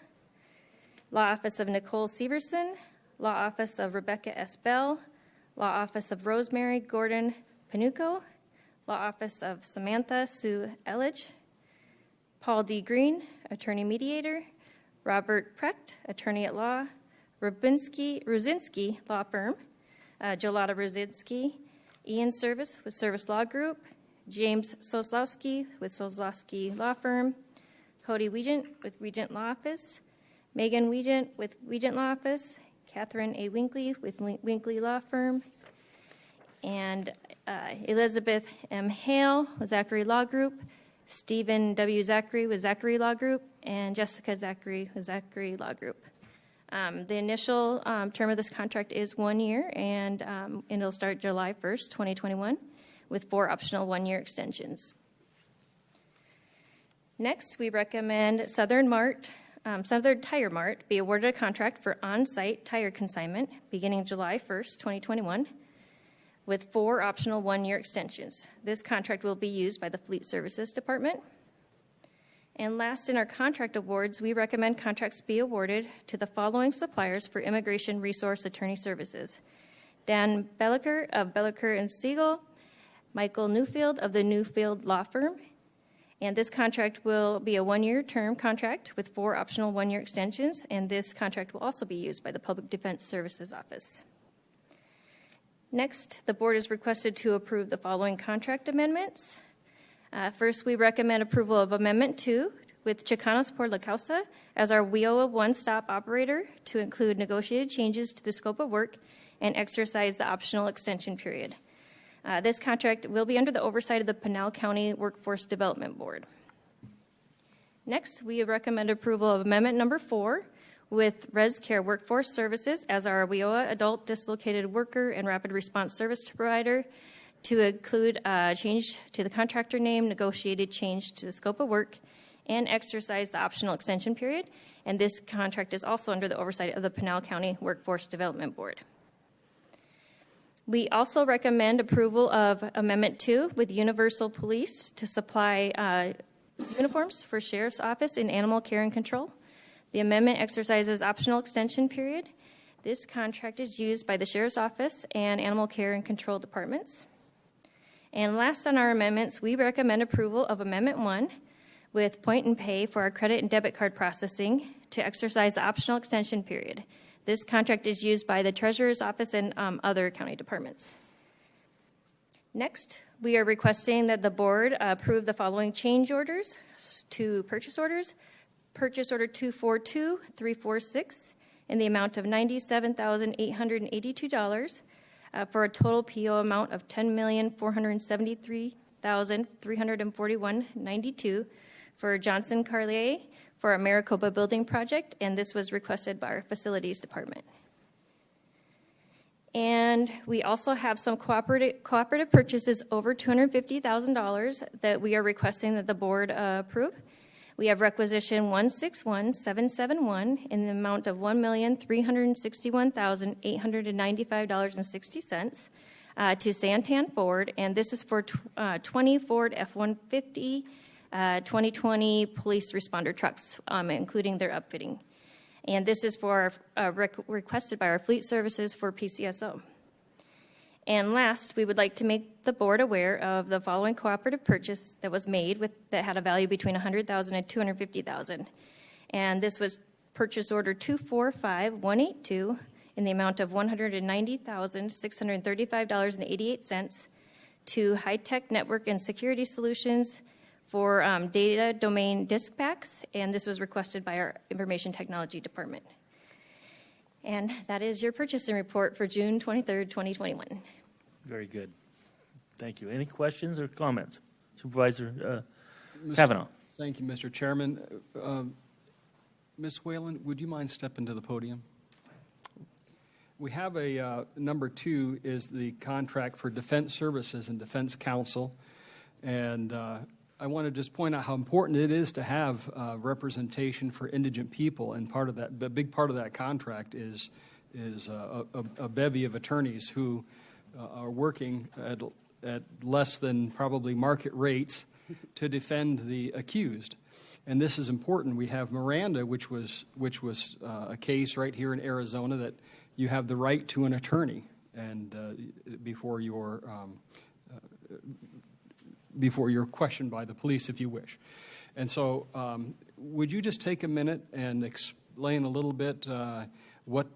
Law Office of Nicole Severson, Law Office of Rebecca S. Bell, Law Office of Rosemary Gordon Panuco, Law Office of Samantha Sue Elledge, Paul D. Green, Attorney Mediator, Robert Precht, Attorney at Law, Ruzinski Law Firm, Jolata Ruzinski, Ian Service with Service Law Group, James Soslowski with Soslowski Law Firm, Cody Wiegent with Wiegent Law Office, Megan Wiegent with Wiegent Law Office, Catherine A. Winkley with Winkley Law Firm, and Elizabeth M. Hale with Zachary Law Group, Stephen W. Zachary with Zachary Law Group, and Jessica Zachary with Zachary Law Group. The initial term of this contract is 1 year, and it'll start July 1st, 2021, with 4 optional 1-year extensions. Next, we recommend Southern Tire Mart be awarded a contract for on-site tire consignment beginning July 1st, 2021, with 4 optional 1-year extensions. This contract will be used by the Fleet Services Department. And last, in our contract awards, we recommend contracts be awarded to the following suppliers for Immigration Resource Attorney Services: Dan Belliker of Belliker and Siegel, Michael Newfield of the Newfield Law Firm. And this contract will be a 1-year term contract with 4 optional 1-year extensions, and this contract will also be used by the Public Defense Services Office. Next, the board is requested to approve the following contract amendments. First, we recommend approval of Amendment 2 with Chicanos por la Causa as our WIOA one-stop operator to include negotiated changes to the scope of work and exercise the optional extension period. This contract will be under the oversight of the Pinal County Workforce Development Board. Next, we recommend approval of Amendment Number 4 with ResCare Workforce Services as our WIOA Adult Dislocated Worker and Rapid Response Service Provider to include change to the contractor name, negotiated change to the scope of work, and exercise the optional extension period. And this contract is also under the oversight of the Pinal County Workforce Development Board. We also recommend approval of Amendment 2 with Universal Police to supply uniforms for Sheriff's Office in Animal Care and Control. The amendment exercises optional extension period. This contract is used by the Sheriff's Office and Animal Care and Control Departments. And last on our amendments, we recommend approval of Amendment 1 with point and pay for our credit and debit card processing to exercise the optional extension period. This contract is used by the Treasurer's Office and other county departments. Next, we are requesting that the board approve the following change orders to purchase orders. Purchase order 242346 in the amount of $97,882 for a total PO amount of $10,473,341.92 for Johnson Carlier for a Maricopa building project, and this was requested by our facilities department. And we also have some cooperative purchases over $250,000 that we are requesting that the board approve. We have requisition 161771 in the amount of $1,361,895.60 to Santan Ford, and this is for 20 Ford F-150 2020 police responder trucks, including their upfitting. And this is for requested by our fleet services for PCSO. And last, we would like to make the board aware of the following cooperative purchase that was made that had a value between $100,000 and $250,000. And this was purchase order 245182 in the amount of $190,635.88 to High Tech Network and Security Solutions for data domain disk packs, and this was requested by our Information Technology Department. And that is your purchasing report for June 23rd, 2021. Very good. Thank you. Any questions or comments? Supervisor Kavanaugh. Thank you, Mr. Chairman. Ms. Whalen, would you mind stepping to the podium? We have a number 2 is the contract for defense services and defense counsel. And I want to just point out how important it is to have representation for indigent people, and part of that, a big part of that contract is a bevy of attorneys who are working at less than probably market rates to defend the accused, and this is important. We have Miranda, which was a case right here in Arizona that you have the right to an attorney, and before you're questioned by the police, if you wish. And so would you just take a minute and explain a little bit what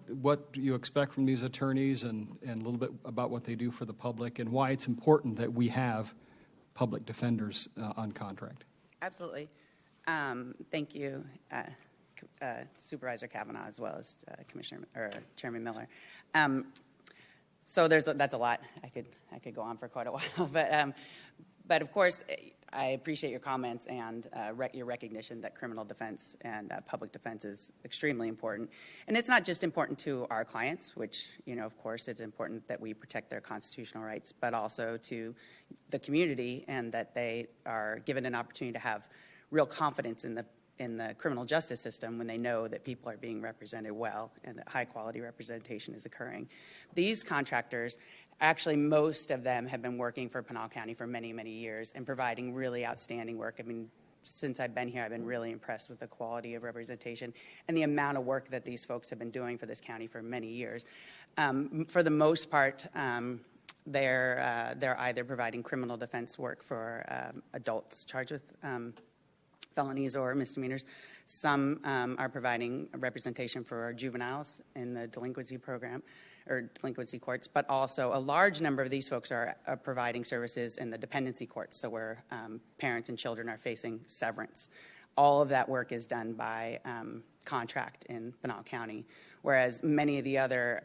you expect from these attorneys and a little bit about what they do for the public and why it's important that we have public defenders on contract? Absolutely. Thank you, Supervisor Kavanaugh, as well as Chairman Miller. So that's a lot. I could go on for quite a while, but of course, I appreciate your comments and your recognition that criminal defense and public defense is extremely important. And it's not just important to our clients, which, of course, it's important that we protect their constitutional rights, but also to the community, and that they are given an opportunity to have real confidence in the criminal justice system when they know that people are being represented well and that high-quality representation is occurring. These contractors, actually, most of them have been working for Pinal County for many, many years and providing really outstanding work. I mean, since I've been here, I've been really impressed with the quality of representation and the amount of work that these folks have been doing for this county for many years. For the most part, they're either providing criminal defense work for adults charged with felonies or misdemeanors. Some are providing representation for our juveniles in the delinquency program or delinquency courts, but also a large number of these folks are providing services in the dependency courts, so where parents and children are facing severance. All of that work is done by contract in Pinal County, whereas many of the other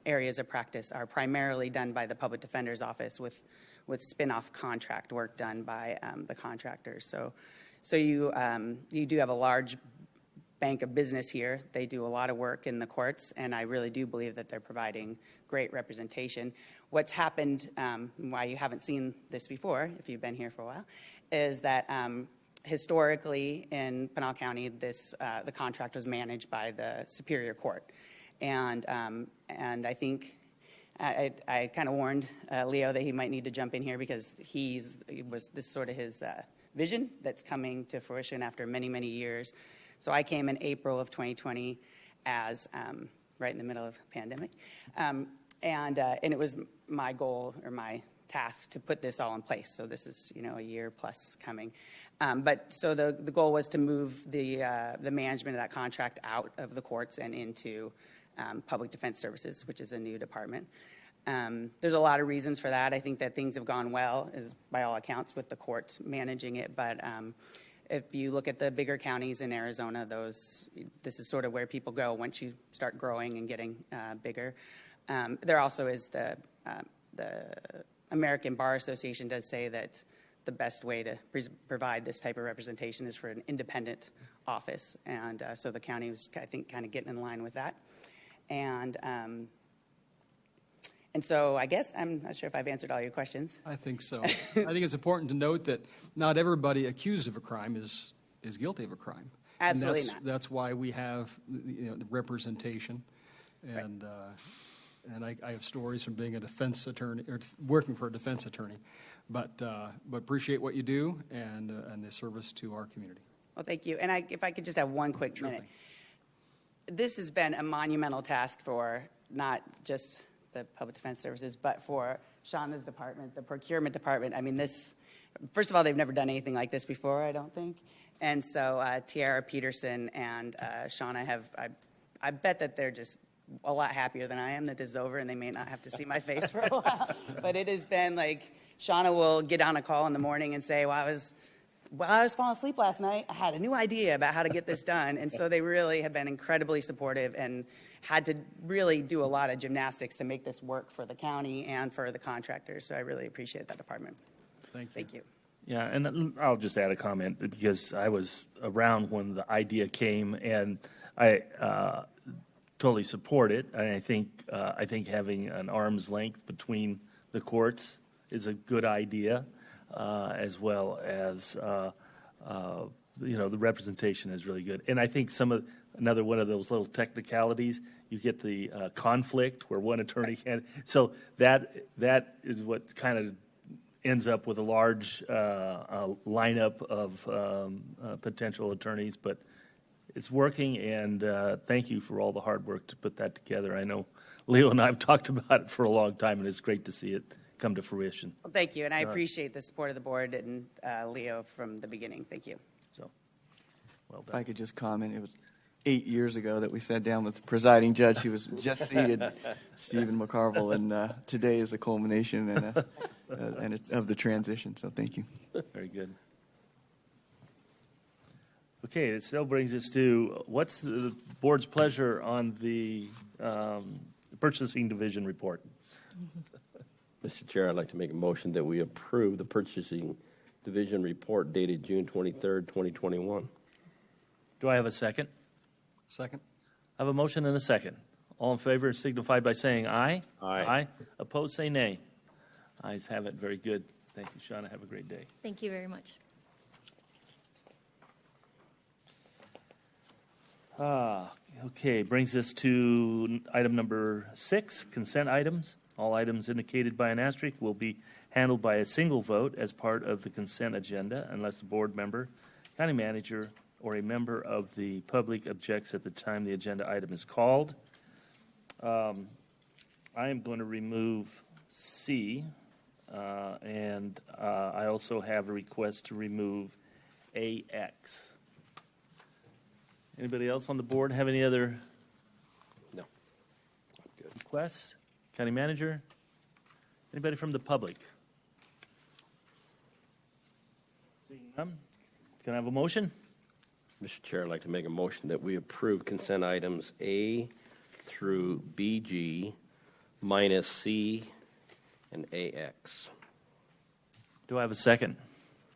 areas of practice are primarily done by the Public Defender's Office with spin-off contract work done by the contractors. So you do have a large bank of business here. They do a lot of work in the courts, and I really do believe that they're providing great representation. What's happened, why you haven't seen this before, if you've been here for a while, is that historically in Pinal County, the contract was managed by the Superior Court, and I think I kind of warned Leo that he might need to jump in here because this sort of his vision that's coming to fruition after many, many years. So I came in April of 2020 as right in the middle of the pandemic. And it was my goal or my task to put this all in place. So this is, a year plus coming. But so the goal was to move the management of that contract out of the courts and into Public Defense Services, which is a new department. There's a lot of reasons for that. I think that things have gone well, by all accounts, with the court managing it. But if you look at the bigger counties in Arizona, this is sort of where people go once you start growing and getting bigger. There also is the American Bar Association does say that the best way to provide this type of representation is for an independent office. And so the county was, I think, kind of getting in line with that. And so I guess I'm not sure if I've answered all your questions. I think so. I think it's important to note that not everybody accused of a crime is guilty of a crime. Absolutely not. That's why we have the representation. And I have stories from being a defense attorney or working for a defense attorney. But appreciate what you do and the service to our community. Well, thank you. And if I could just have one quick minute. This has been a monumental task for not just the Public Defense Services, but for Shauna's department, the procurement department. I mean, first of all, they've never done anything like this before, I don't think. And so Tiara Peterson and Shauna I bet that they're just a lot happier than I am that this is over and they may not have to see my face for a while. But it has been like, Shauna will get on a call in the morning and say, I was falling asleep last night, I had a new idea about how to get this done. And so they really have been incredibly supportive and had to really do a lot of gymnastics to make this work for the county and for the contractors. So I really appreciate that department. Thank you. Yeah, and I'll just add a comment because I was around when the idea came, and I totally support it. And I think having an arm's length between the courts is a good idea, as well as the representation is really good. And I think another one of those little technicalities, you get the conflict where one attorney can. So that is what kind of ends up with a large lineup of potential attorneys. But it's working, and thank you for all the hard work to put that together. I know Leo and I have talked about it for a long time, and it's great to see it come to fruition. Well, thank you, and I appreciate the support of the board and Leo from the beginning. Thank you. So, well done. If I could just comment, it was 8 years ago that we sat down with the presiding judge. He was just seated, Stephen McCarville, and today is the culmination of the transition. So thank you. Very good. Okay, it still brings us to what's the board's pleasure on the purchasing division report? Mr. Chair, I'd like to make a motion that we approve the purchasing division report dated June 23rd, 2021. Do I have a second? Second. I have a motion and a second. All in favor signify by saying aye. Aye. Aye. Opposed, say nay. Ayes have it. Very good. Thank you, Shauna. Have a great day. Thank you very much. Okay, brings us to item number 6, consent items. All items indicated by an asterisk will be handled by a single vote as part of the consent agenda unless the board member, county manager, or a member of the public objects at the time the agenda item is called. I am going to remove C, and I also have a request to remove AX. Anybody else on the board have any other requests? County manager? Anybody from the public? Seeing none, can I have a motion? Mr. Chair, I'd like to make a motion that we approve consent items A through BG minus C and AX. Do I have a second?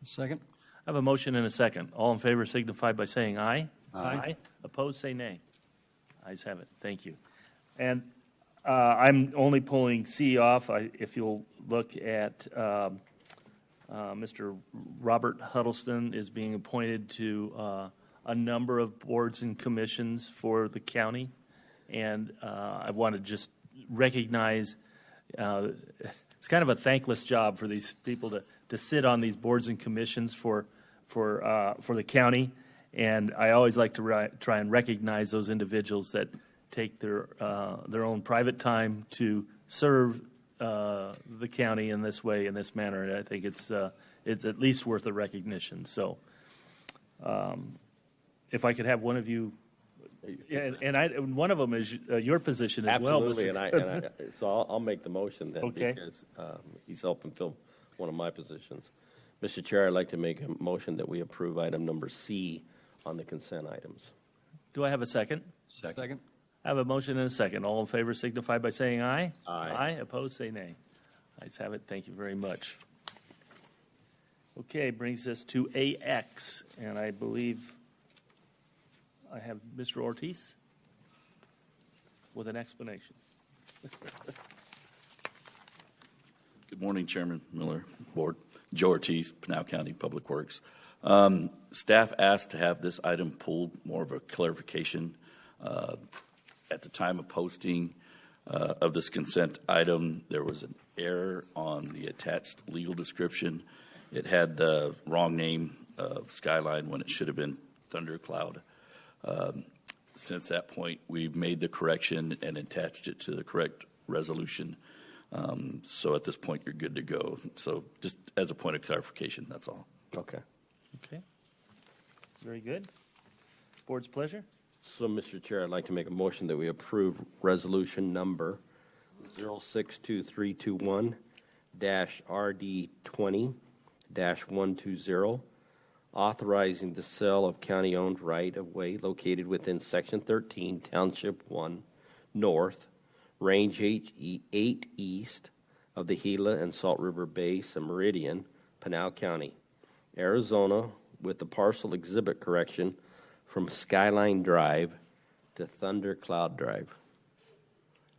Second. I have a motion and a second. All in favor signify by saying aye. Aye. Opposed, say nay. Ayes have it. Thank you. And I'm only pulling C off. If you'll look at Mr. Robert Huddleston is being appointed to a number of boards and commissions for the county. And I want to just recognize it's kind of a thankless job for these people to sit on these boards and commissions for the county. And I always like to try and recognize those individuals that take their own private time to serve the county in this way, in this manner. And I think it's at least worth a recognition. So if I could have one of you, and one of them is your position as well, Absolutely, Mr. so I'll make the motion then, Okay. because he's helping fill one of my positions. Mr. Chair, I'd like to make a motion that we approve item number C on the consent items. Do I have a second? Second. I have a motion and a second. All in favor signify by saying aye. Aye. Aye. Opposed, say nay. Ayes have it. Thank you very much. Okay, brings us to AX, and I believe I have Mr. Ortiz with an explanation. Good morning, Chairman Miller, Board. Joe Ortiz, Pinal County Public Works. Staff asked to have this item pulled, more of a clarification. At the time of posting of this consent item, there was an error on the attached legal description. It had the wrong name of Skyline when it should have been Thundercloud. Since that point, we've made the correction and attached it to the correct resolution. So at this point, you're good to go. So just as a point of clarification, that's all. Okay. Okay. Very good. Board's pleasure. So, Mr. Chair, I'd like to make a motion that we approve resolution number 062321-RD20-120, authorizing the sale of county-owned right-of-way located within Section 13, Township 1 North, Range 8 East of the Gila and Salt River Base and Meridian, Pinal County, Arizona, with the parcel exhibit correction from Skyline Drive to Thundercloud Drive.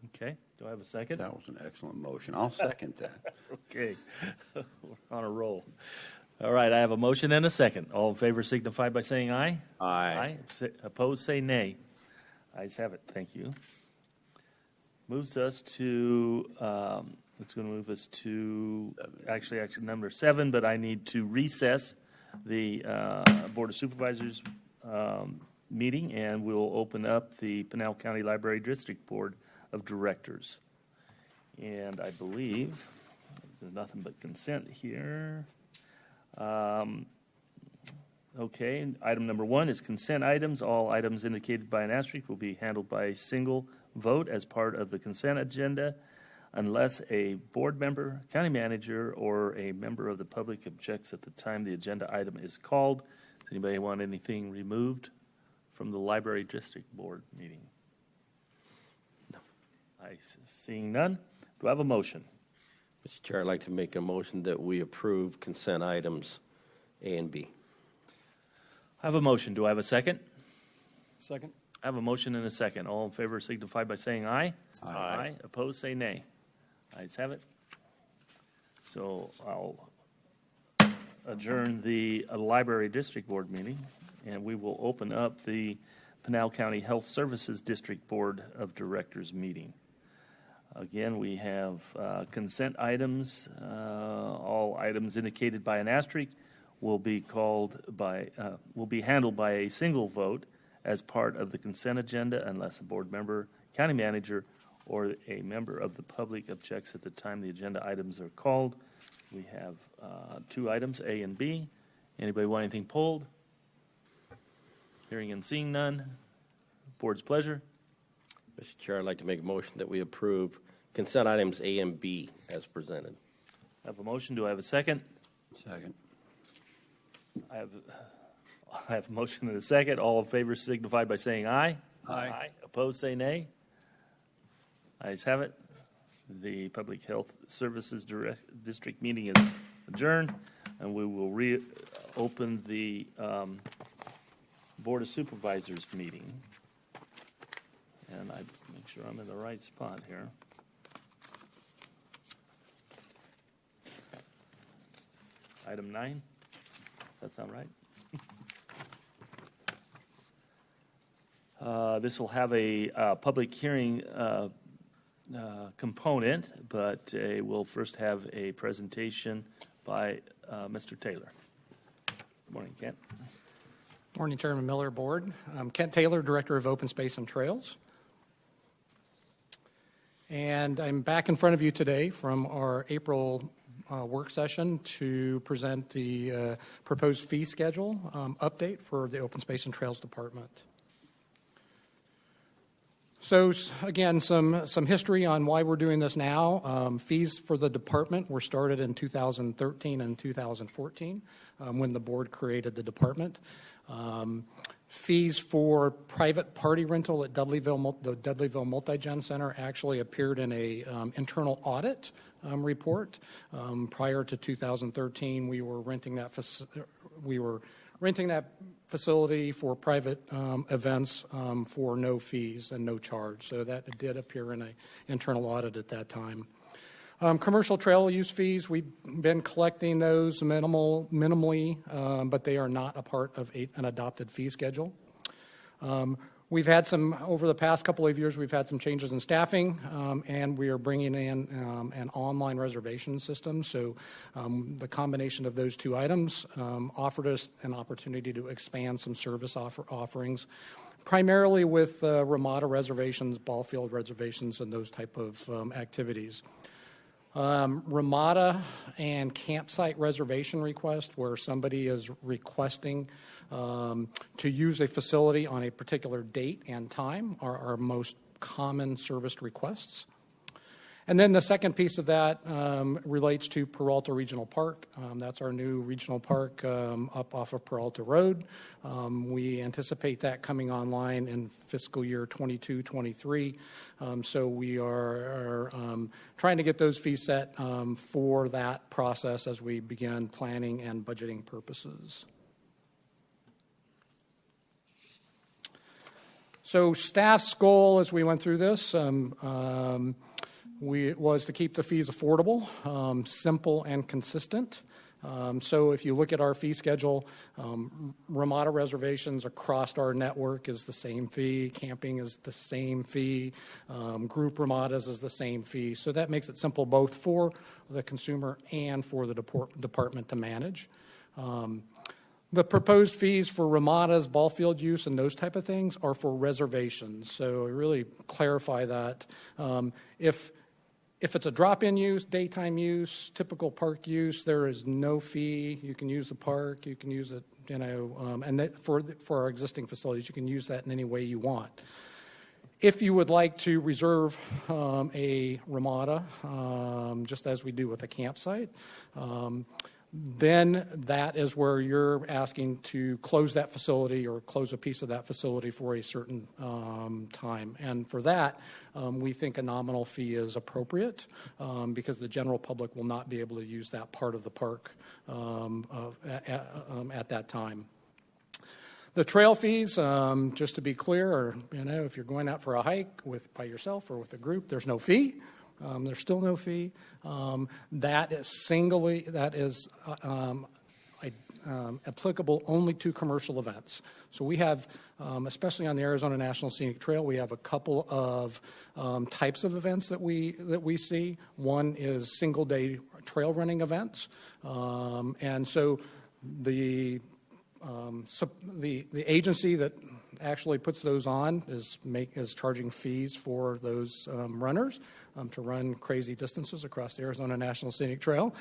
Okay. Do I have a second? That was an excellent motion. I'll second that. Okay. We're on a roll. All right. I have a motion and a second. All in favor signify by saying aye. Aye. Opposed, say nay. Ayes have it. Thank you. Moves us to, it's going to move us to actually action number 7, but I need to recess the Board of Supervisors meeting, and we'll open up the Pinal County Library District Board of Directors. And I believe there's nothing but consent here. Okay, item number 1 is consent items. All items indicated by an asterisk will be handled by a single vote as part of the consent agenda unless a board member, county manager, or a member of the public objects at the time the agenda item is called. Does anybody want anything removed from the Library District Board meeting? No. Seeing none, do I have a motion? Mr. Chair, I'd like to make a motion that we approve consent items A and B. I have a motion. Do I have a second? Second. I have a motion and a second. All in favor signify by saying aye. Aye. Opposed, say nay. Ayes have it. So I'll adjourn the Library District Board meeting, and we will open up the Pinal County Health Services District Board of Directors meeting. Again, we have consent items. All items indicated by an asterisk will be handled by a single vote as part of the consent agenda unless a board member, county manager, or a member of the public objects at the time the agenda items are called. We have 2 items, A and B. Anybody want anything pulled? Hearing and seeing none. Board's pleasure. Mr. Chair, I'd like to make a motion that we approve consent items A and B as presented. I have a motion. Do I have a second? Second. I have a motion and a second. All in favor signify by saying aye. Aye. Opposed, say nay. Ayes have it. The Public Health Services District meeting is adjourned, and we will reopen the Board of Supervisors meeting. And I make sure I'm in the right spot here. Item 9. Does that sound right? This will have a public hearing component, but we'll first have a presentation by Mr. Taylor. Good morning, Kent. Morning, Chairman Miller, Board. I'm Kent Taylor, Director of Open Space and Trails. And I'm back in front of you today from our April work session to present the proposed fee schedule update for the Open Space and Trails Department. So again, some history on why we're doing this now. Fees for the department were started in 2013 and 2014 when the board created the department. Fees for private party rental at the Dudleyville Multi-Gen Center actually appeared in a internal audit report. Prior to 2013, we were renting that facility for private events for no fees and no charge. So that did appear in an internal audit at that time. Commercial trail use fees, we've been collecting those minimally, but they are not a part of an adopted fee schedule. We've had over the past couple of years, we've had some changes in staffing, and we are bringing in an online reservation system. So the combination of those two items offered us an opportunity to expand some service offerings, primarily with Ramada reservations, ball field reservations, and those type of activities. Ramada and campsite reservation request, where somebody is requesting to use a facility on a particular date and time, are our most common serviced requests. And then the second piece of that relates to Peralta Regional Park. That's our new regional park up off of Peralta Road. We anticipate that coming online in fiscal year 22-23. So we are trying to get those fees set for that process as we begin planning and budgeting purposes. So staff's goal as we went through this was to keep the fees affordable, simple, and consistent. So if you look at our fee schedule, Ramada reservations across our network is the same fee, camping is the same fee, group Ramadas is the same fee. So that makes it simple both for the consumer and for the department to manage. The proposed fees for Ramadas, ball field use, and those type of things are for reservations. So I really clarify that. If it's a drop-in use, daytime use, typical park use, there is no fee. You can use the park, you can use it, and that for our existing facilities, you can use that in any way you want. If you would like to reserve a Ramada, just as we do with a campsite, then that is where you're asking to close that facility or close a piece of that facility for a certain time. And for that, we think a nominal fee is appropriate because the general public will not be able to use that part of the park at that time. The trail fees, just to be clear, are, if you're going out for a hike by yourself or with a group, there's no fee. There's still no fee. That is applicable only to commercial events. So we have, especially on the Arizona National Scenic Trail, we have a couple of types of events that we see. One is single-day trail running events, and so the agency that actually puts those on is charging fees for those runners to run crazy distances across the Arizona National Scenic Trail.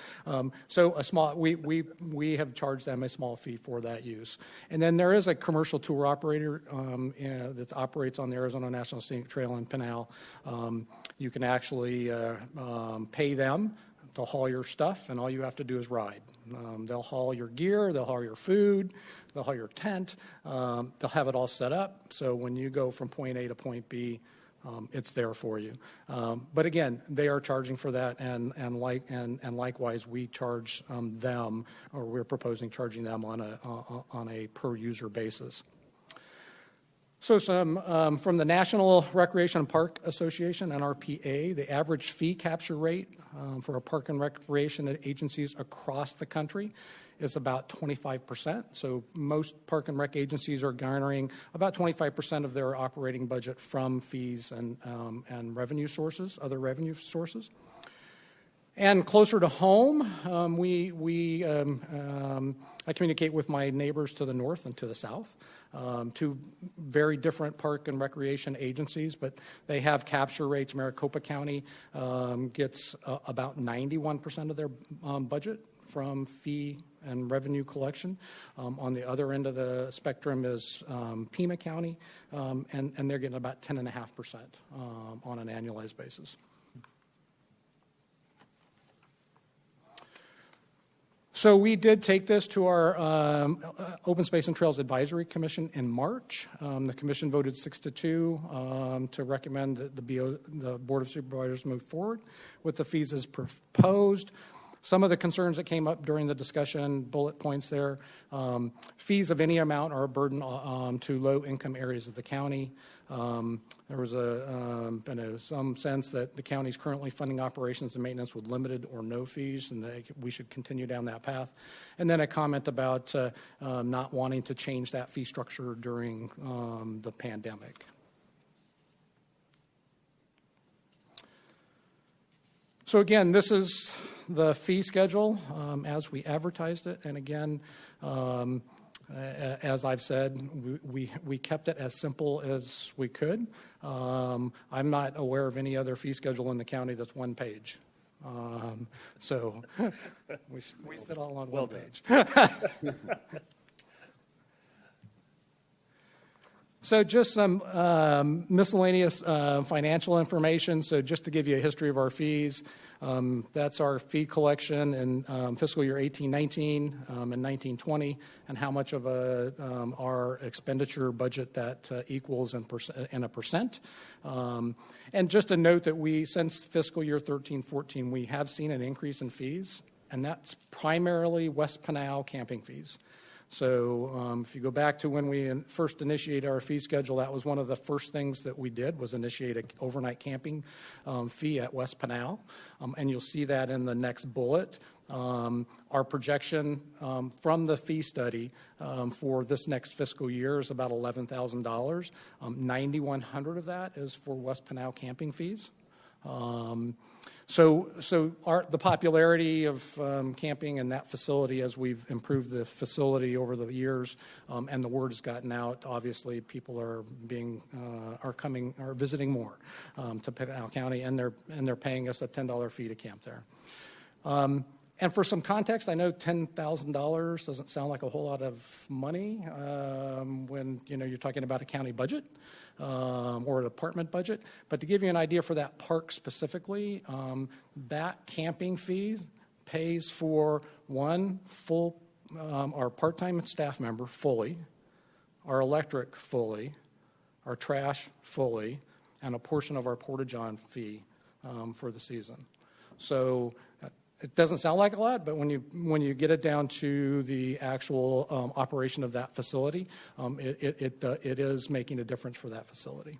So we have charged them a small fee for that use. And then there is a commercial tour operator that operates on the Arizona National Scenic Trail in Pinal. You can actually pay them to haul your stuff, and all you have to do is ride. They'll haul your gear, they'll haul your food, they'll haul your tent, they'll have it all set up, so when you go from point A to point B, it's there for you. But again, they are charging for that, and likewise, we charge them, or we're proposing charging them on a per user basis. So some from the National Recreation and Park Association, NRPA, the average fee capture rate for a park and recreation agencies across the country is about 25%. So most park and rec agencies are garnering about 25% of their operating budget from fees and revenue sources, other revenue sources. And closer to home, I communicate with my neighbors to the north and to the south, two very different park and recreation agencies, but they have capture rates. Maricopa County gets about 91% of their budget from fee and revenue collection. On the other end of the spectrum is Pima County, and they're getting about 10.5% on an annualized basis. So we did take this to our Open Space and Trails Advisory Commission in March. The commission voted 6-2 to recommend that the Board of Supervisors move forward with the fees as proposed. Some of the concerns that came up during the discussion, bullet points there, fees of any amount are a burden to low-income areas of the county. There was been some sense that the county is currently funding operations and maintenance with limited or no fees, and that we should continue down that path. And then a comment about not wanting to change that fee structure during the pandemic. So again, this is the fee schedule as we advertised it, and again, as I've said, we kept it as simple as we could. I'm not aware of any other fee schedule in the county that's one page. So we squeezed it all on one page. So just some miscellaneous financial information. So just to give you a history of our fees, that's our fee collection in fiscal year 18-19 and 19-20, and how much of our expenditure budget that equals in a percent. And just a note that since fiscal year 13-14, we have seen an increase in fees, and that's primarily West Pinal camping fees. So if you go back to when we first initiated our fee schedule, that was one of the first things that we did was initiate an overnight camping fee at West Pinal. And you'll see that in the next bullet. Our projection from the fee study for this next fiscal year is about $11,000. $9,100 of that is for West Pinal camping fees. So the popularity of camping in that facility, as we've improved the facility over the years, and the word has gotten out, obviously people are visiting more to Pinal County, and they're paying us a $10 fee to camp there. And for some context, I know $10,000 doesn't sound like a whole lot of money when you're talking about a county budget or a department budget. But to give you an idea for that park specifically, that camping fee pays for one full, our part-time staff member fully, our electric fully, our trash fully, and a portion of our porta-john fee for the season. So it doesn't sound like a lot, but when you get it down to the actual operation of that facility, it is making a difference for that facility.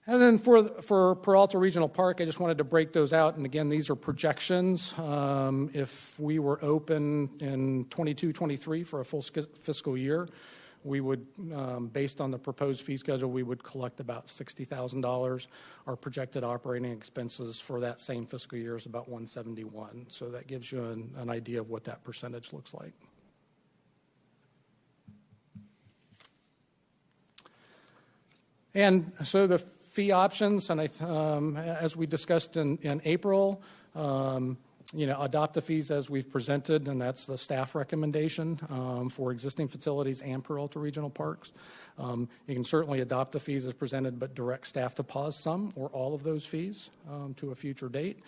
And then for Peralta Regional Park, I just wanted to break those out. And again, these are projections. If we were open in 22-23 for a full fiscal year, we would, based on the proposed fee schedule, we would collect about $60,000. Our projected operating expenses for that same fiscal year is about $171,000. So that gives you an idea of what that percentage looks like. And so the fee options, and as we discussed in April, adopt the fees as we've presented, and that's the staff recommendation for existing facilities and Peralta Regional Parks. You can certainly adopt the fees as presented, but direct staff to pause some or all of those fees to a future date,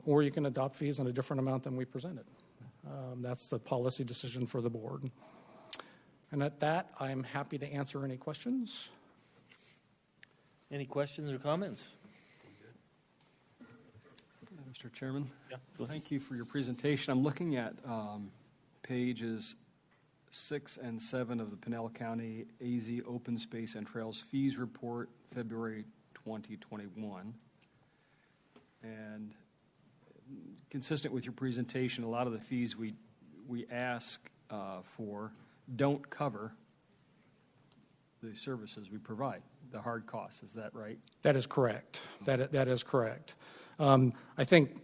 or you can adopt fees in a different amount than we presented. That's the policy decision for the board. And at that, I'm happy to answer any questions. Any questions or comments? Mr. Chairman? Yeah. Thank you for your presentation. I'm looking at pages 6 and 7 of the Pinal County AZ Open Space and Trails Fees Report, February 2021. And consistent with your presentation, a lot of the fees we ask for don't cover the services we provide, the hard costs. Is that right? That is correct. That is correct. I think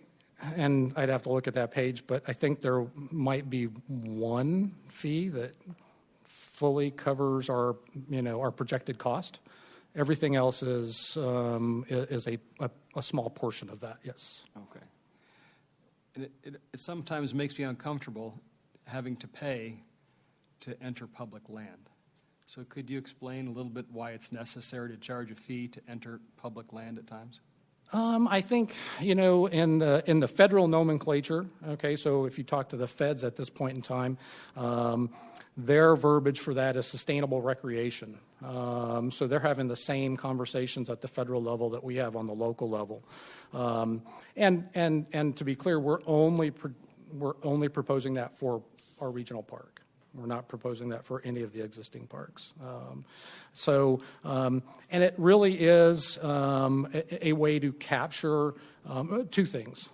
and I'd have to look at that page, but I think there might be one fee that fully covers our projected cost. Everything else is a small portion of that. Yes. Okay. And it sometimes makes me uncomfortable having to pay to enter public land. So could you explain a little bit why it's necessary to charge a fee to enter public land at times? I think, in the federal nomenclature, okay, so if you talk to the feds at this point in time, their verbiage for that is sustainable recreation. So they're having the same conversations at the federal level that we have on the local level. And to be clear, we're only proposing that for our regional park. We're not proposing that for any of the existing parks. And it really is a way to capture two things.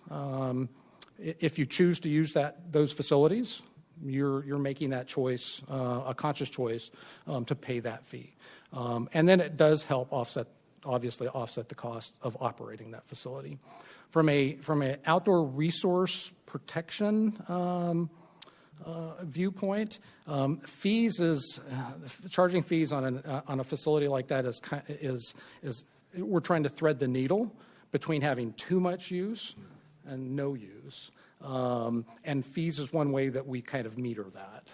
If you choose to use those facilities, you're making that choice, a conscious choice, to pay that fee. And then it does help obviously offset the cost of operating that facility. From an outdoor resource protection viewpoint, charging fees on a facility like that is we're trying to thread the needle between having too much use and no use. And fees is one way that we kind of meter that.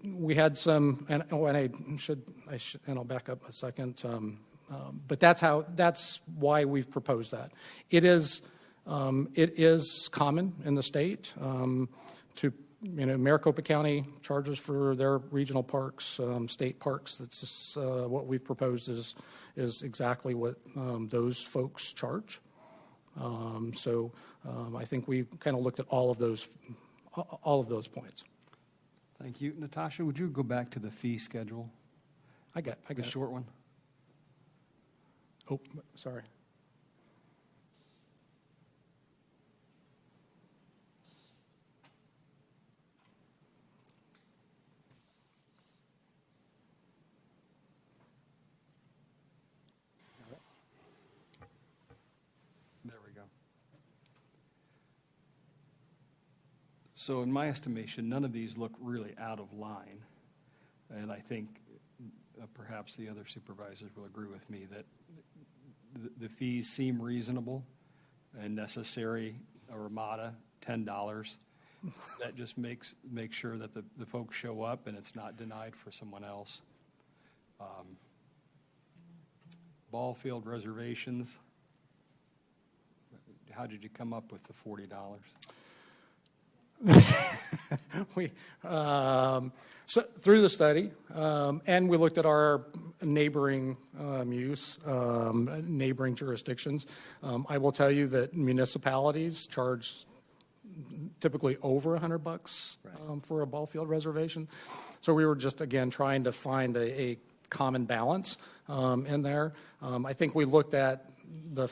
We had some, and I'll back up a second. But that's why we've proposed that. It is common in the state to, Maricopa County charges for their regional parks, state parks. That's just, what we've proposed is exactly what those folks charge. I think we kind of looked at all of those points. Thank you. Natasha, would you go back to the fee schedule? I got the short one. Oh, sorry. There we go. So in my estimation, none of these look really out of line. And I think perhaps the other supervisors will agree with me that the fees seem reasonable and necessary. A Ramada, $10. That just makes sure that the folks show up and it's not denied for someone else. Ball field reservations. How did you come up with the $40? So through the study, and we looked at our neighboring neighboring jurisdictions. I will tell you that municipalities charge typically over $100 for a ball field reservation. So we were just, again, trying to find a common balance in there. I think we looked at the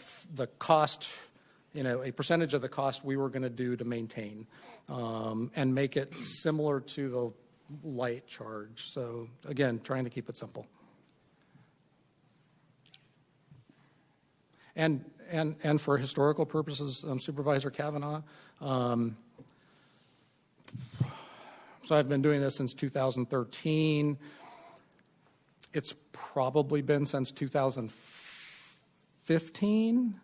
cost, a percentage of the cost we were going to do to maintain and make it similar to the light charge. So again, trying to keep it simple. And for historical purposes, Supervisor Kavanaugh, so I've been doing this since 2013. It's probably been since 2015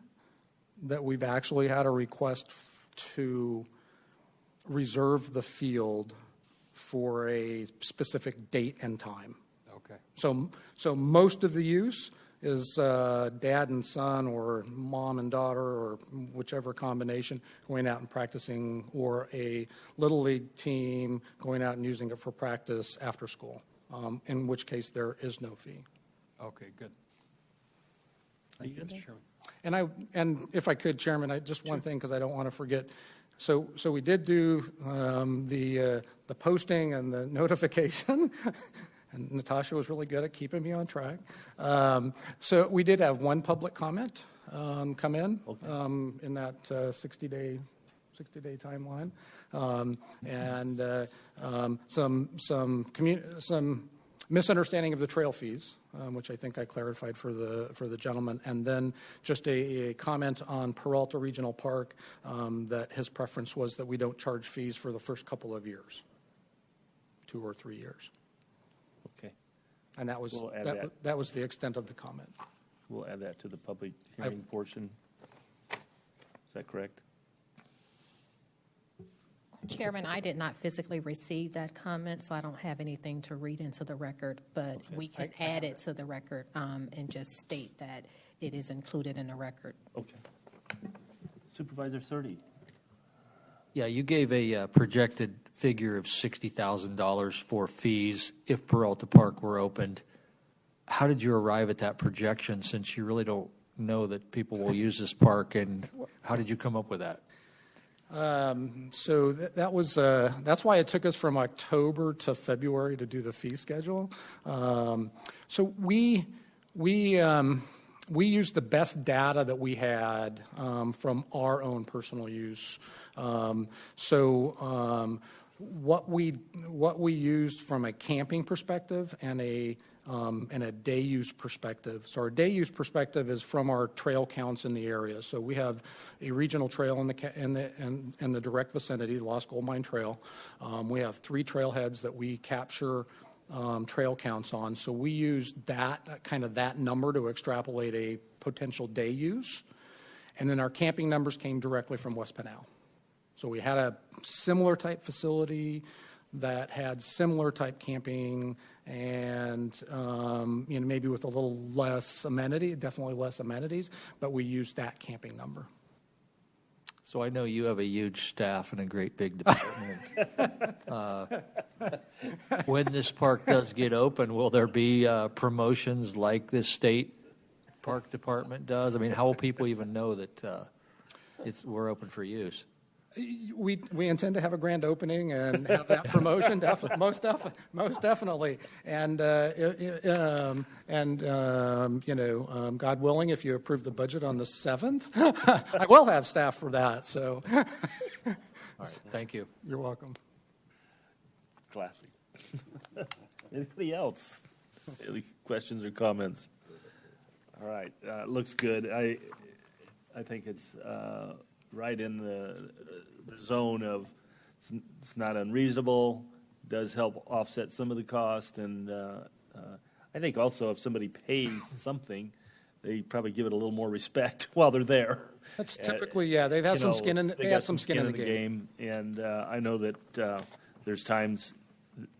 that we've actually had a request to reserve the field for a specific date and time. Okay. So most of the use is dad and son or mom and daughter or whichever combination going out and practicing, or a little league team going out and using it for practice after school, in which case there is no fee. Okay, good. Thank you, Mr. Chairman. And if I could, Chairman, just one thing, because I don't want to forget. So we did do the posting and the notification, and Natasha was really good at keeping me on track. So we did have one public comment come in that 60-day timeline, and some misunderstanding of the trail fees, which I think I clarified for the gentleman, and then just a comment on Peralta Regional Park that his preference was that we don't charge fees for the first couple of years, 2 or 3 years. Okay. And that was We'll add that was the extent of the comment. We'll add that to the public hearing portion. Is that correct? Chairman, I did not physically receive that comment, so I don't have anything to read into the record, but we can add it to the record and just state that it is included in the record. Okay. Supervisor Surtee. Yeah, you gave a projected figure of $60,000 for fees if Peralta Park were opened. How did you arrive at that projection, since you really don't know that people will use this park, and how did you come up with that? So that was that's why it took us from October to February to do the fee schedule. So we used the best data that we had from our own personal use. What we used from a camping perspective and a day use perspective. So our day use perspective is from our trail counts in the area. So we have a regional trail in the direct vicinity, Lost Gold Mine Trail. We have 3 trailheads that we capture trail counts on. So we used that number to extrapolate a potential day use. And then our camping numbers came directly from West Pinal. So we had a similar type facility that had similar type camping and maybe with a little less amenity, definitely less amenities, but we used that camping number. So I know you have a huge staff and a great big department. When this park does get open, will there be promotions like this state park department does? I mean, how will people even know that we're open for use? We intend to have a grand opening and have that promotion, most definitely. And God willing, if you approve the budget on the 7th, I will have staff for that. So, all right, thank you. You're welcome. Classic. Anybody else? Any questions or comments? All right, looks good. I think it's right in the zone of it's not unreasonable, does help offset some of the cost, and I think also if somebody pays something, they probably give it a little more respect while they're there. That's typically, they've had some skin in they have some skin in the game. And I know that there's times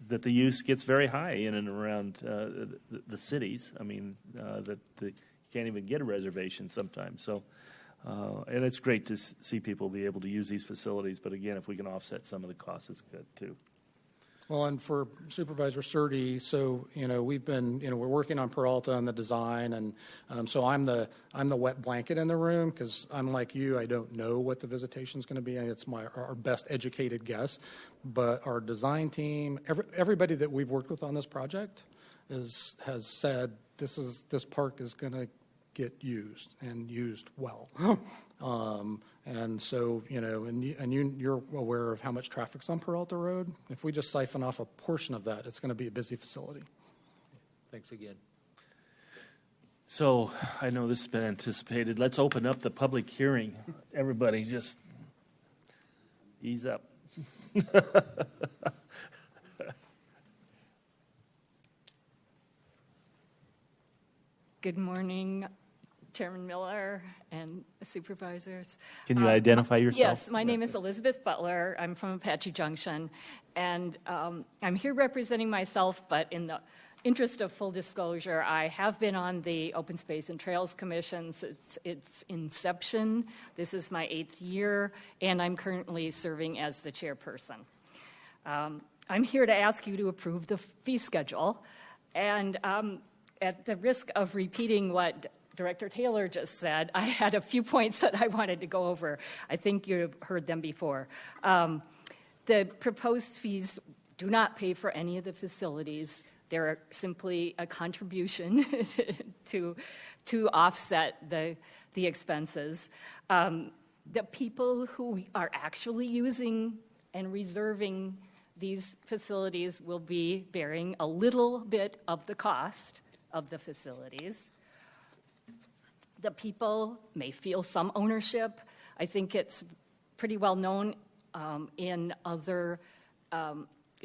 that the use gets very high in and around the cities. I mean, that you can't even get a reservation sometimes. So. And it's great to see people be able to use these facilities, but again, if we can offset some of the costs, it's good too. Well, and for Supervisor Surtee, so we've been we're working on Peralta and the design, and so I'm the wet blanket in the room because unlike you, I don't know what the visitation is going to be, and it's our best educated guess. But our design team, everybody that we've worked with on this project, has said this park is going to get used and used well. And so, you're aware of how much traffic's on Peralta Road. If we just siphon off a portion of that, it's going to be a busy facility. Thanks again. So I know this has been anticipated. Let's open up the public hearing. Everybody just ease up. Good morning, Chairman Miller and supervisors. Can you identify yourself? Yes, my name is Elizabeth Butler. I'm from Apache Junction, and I'm here representing myself, but in the interest of full disclosure, I have been on the Open Space and Trails Commission since its inception. This is my 8th year, and I'm currently serving as the chairperson. I'm here to ask you to approve the fee schedule, and at the risk of repeating what Director Taylor just said, I had a few points that I wanted to go over. I think you've heard them before. The proposed fees do not pay for any of the facilities. They're simply a contribution to offset the expenses. The people who are actually using and reserving these facilities will be bearing a little bit of the cost of the facilities. The people may feel some ownership. I think it's pretty well known in other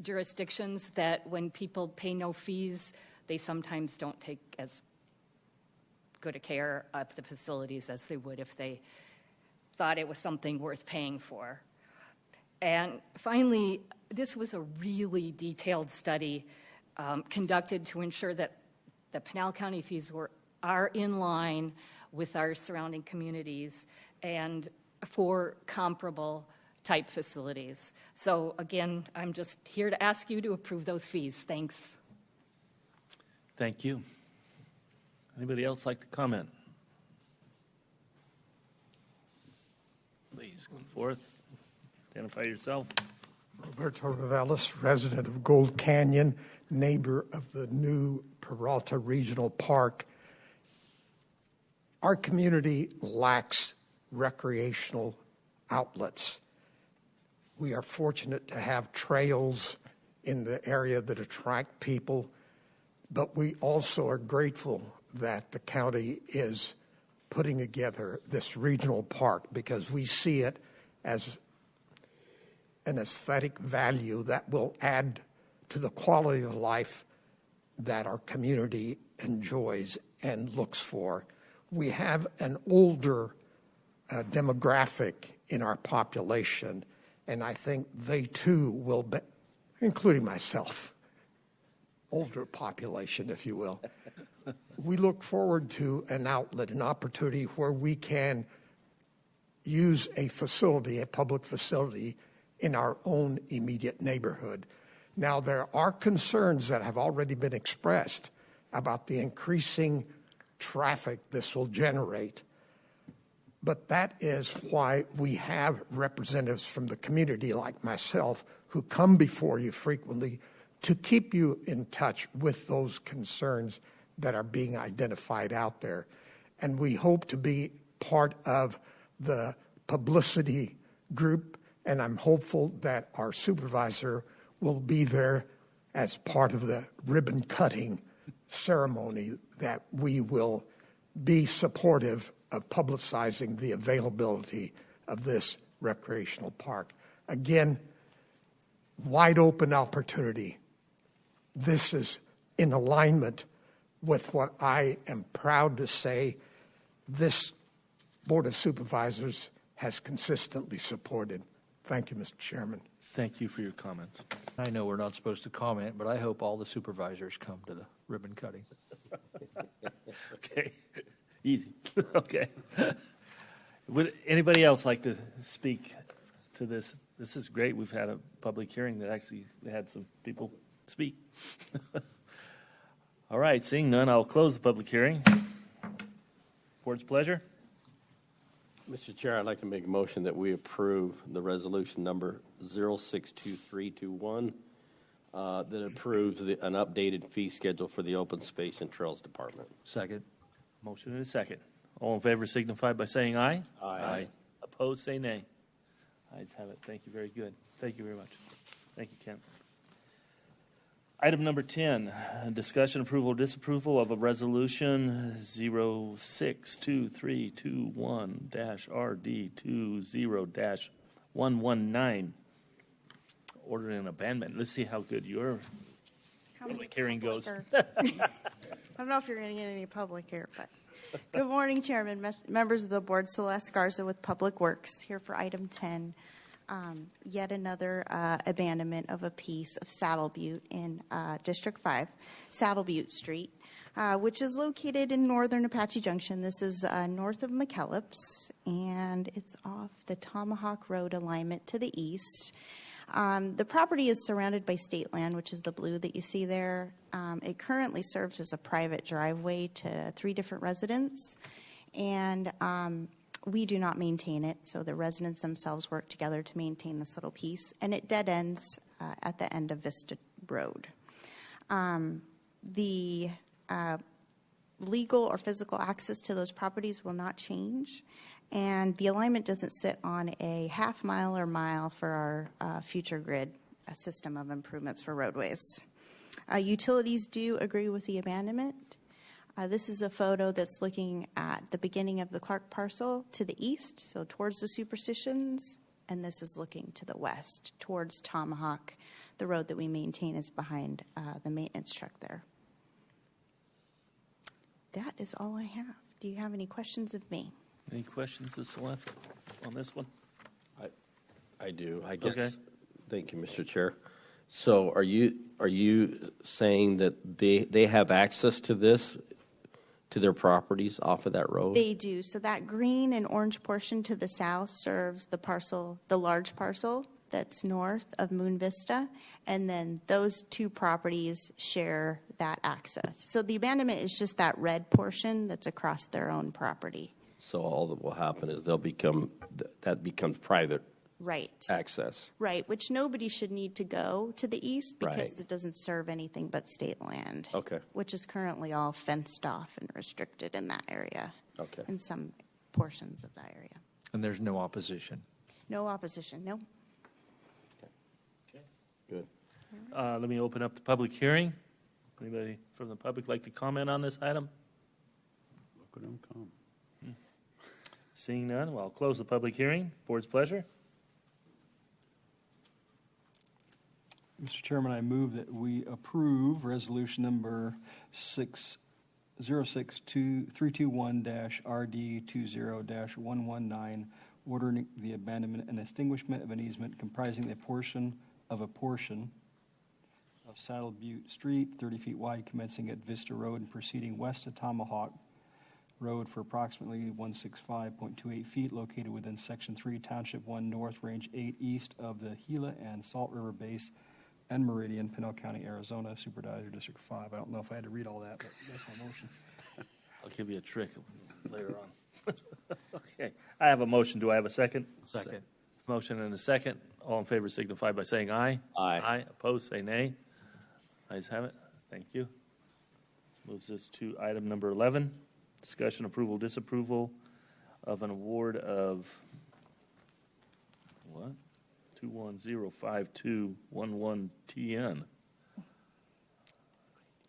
jurisdictions that when people pay no fees, they sometimes don't take as good a care of the facilities as they would if they thought it was something worth paying for. And finally, this was a really detailed study conducted to ensure that the Pinal County fees are in line with our surrounding communities and for comparable type facilities. So again, I'm just here to ask you to approve those fees. Thanks. Thank you. Anybody else like to comment? Please come forth. Identify yourself. Roberto Ravelis, resident of Gold Canyon, neighbor of the new Peralta Regional Park. Our community lacks recreational outlets. We are fortunate to have trails in the area that attract people, but we also are grateful that the county is putting together this regional park because we see it as an aesthetic value that will add to the quality of life that our community enjoys and looks for. We have an older demographic in our population, and I think they too will be, including myself, older population, if you will. We look forward to an outlet, an opportunity where we can use a facility, a public facility, in our own immediate neighborhood. Now, there are concerns that have already been expressed about the increasing traffic this will generate. But that is why we have representatives from the community like myself who come before you frequently to keep you in touch with those concerns that are being identified out there. And we hope to be part of the publicity group, and I'm hopeful that our supervisor will be there as part of the ribbon cutting ceremony, that we will be supportive of publicizing the availability of this recreational park. Again, wide open opportunity. This is in alignment with what I am proud to say this Board of Supervisors has consistently supported. Thank you, Mr. Chairman. Thank you for your comments. I know we're not supposed to comment, but I hope all the supervisors come to the ribbon cutting. Okay, easy. Okay. Would anybody else like to speak to this? This is great. We've had a public hearing that actually had some people speak. All right, seeing none, I'll close the public hearing. Board's pleasure. Mr. Chair, I'd like to make a motion that we approve the resolution number 062321 that approves an updated fee schedule for the Open Space and Trails Department. Second. Motion and a second. All in favor signify by saying aye. Aye. Opposed, say nay. Ayes have it. Thank you very good. Thank you very much. Thank you, Kent. Item number 10, discussion, approval, or disapproval of a resolution 062321-RD20-119, ordering an abandonment. Let's see how good your public hearing goes. I don't know if you're going to get any public here, but good morning, Chairman, members of the board. Celeste Garza with Public Works, here for item 10. Yet another abandonment of a piece of Saddle Butte in District 5, Saddle Butte Street, which is located in northern Apache Junction. This is north of McKellips, and it's off the Tomahawk Road alignment to the east. The property is surrounded by state land, which is the blue that you see there. It currently serves as a private driveway to 3 different residents, and we do not maintain it, so the residents themselves work together to maintain this little piece, and it dead ends at the end of Vista Road. The legal or physical access to those properties will not change, and the alignment doesn't sit on a half mile or mile for our future grid system of improvements for roadways. Utilities do agree with the abandonment. This is a photo that's looking at the beginning of the Clark parcel to the east, so towards the Superstitions, and this is looking to the west towards Tomahawk. The road that we maintain is behind the maintenance truck there. That is all I have. Do you have any questions of me? Any questions of Celeste on this one? I do, I guess. Okay. Thank you, Mr. Chair. So are you saying that they have access to this, to their properties off of that road? They do. So that green and orange portion to the south serves the parcel, the large parcel that's north of Moon Vista, and then those two properties share that access. So the abandonment is just that red portion that's across their own property. So all that will happen is that becomes private Right. access. Right, which nobody should need to go to the east because Right. it doesn't serve anything but state land. Okay. Which is currently all fenced off and restricted in that area. Okay. In some portions of that area. And there's no opposition. No opposition, no. Good. Let me open up the public hearing. Anybody from the public like to comment on this item? Look at them come. Seeing none, well, I'll close the public hearing. Board's pleasure. Mr. Chairman, I move that we approve resolution number 062-321-RD20-119, ordering the abandonment and extinguishment of an easement comprising a portion of Saddle Butte Street, 30 feet wide, commencing at Vista Road and proceeding west to Tomahawk Road for approximately 165.28 feet, located within Section 3, Township 1 North, Range 8 east of the Gila and Salt River Base and Meridian, Pinal County, Arizona, Supervisor District 5. I don't know if I had to read all that, but that's my motion. I'll give you a trick later on. Okay, I have a motion. Do I have a second? Second. Motion and a second. All in favor signify by saying aye. Aye. Aye. Opposed, say nay. Ayes have it. Thank you. Moves us to item number 11, discussion, approval, disapproval of an award of, what? 2105211TN.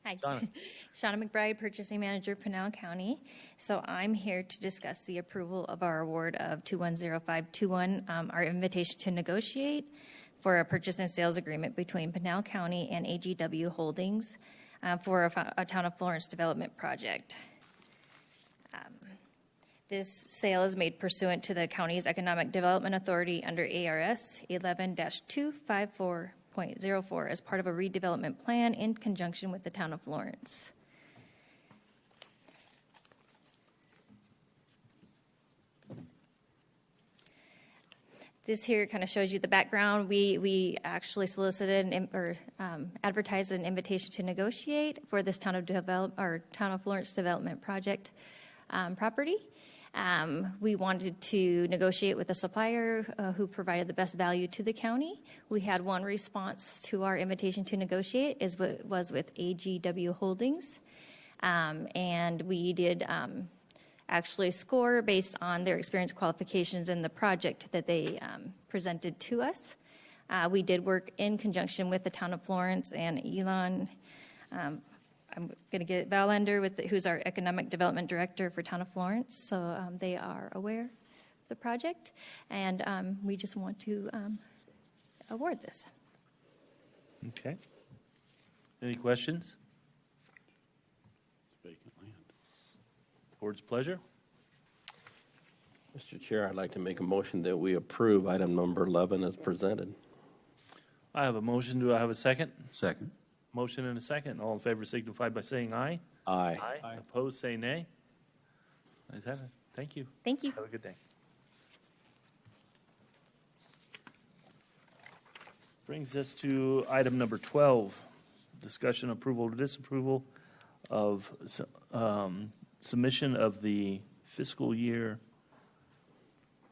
Hi. Donna. Shauna McBride, Purchasing Manager, Pinal County. So I'm here to discuss the approval of our award of 210521, our invitation to negotiate for a purchase and sales agreement between Pinal County and AGW Holdings for a Town of Florence development project. This sale is made pursuant to the county's Economic Development Authority under ARS 11-254.04 as part of a redevelopment plan in conjunction with the Town of Florence. This here kind of shows you the background. We actually solicited or advertised an invitation to negotiate for this Town of Florence development project property. We wanted to negotiate with a supplier who provided the best value to the county. We had one response to our invitation to negotiate, was with AGW Holdings. And we did actually score based on their experience qualifications in the project that they presented to us. We did work in conjunction with the Town of Florence and Elon. I'm going to get Valander, who's our Economic Development Director for Town of Florence, so they are aware of the project, and we just want to award this. Okay. Any questions? Vacant land. Board's pleasure. Mr. Chair, I'd like to make a motion that we approve item number 11 as presented. I have a motion. Do I have a second? Second. Motion and a second. All in favor signify by saying aye. Aye. Aye. Opposed, say nay. Ayes have it. Thank you. Thank you. Have a good day. Brings us to item number 12, discussion, approval, or disapproval of submission of the fiscal year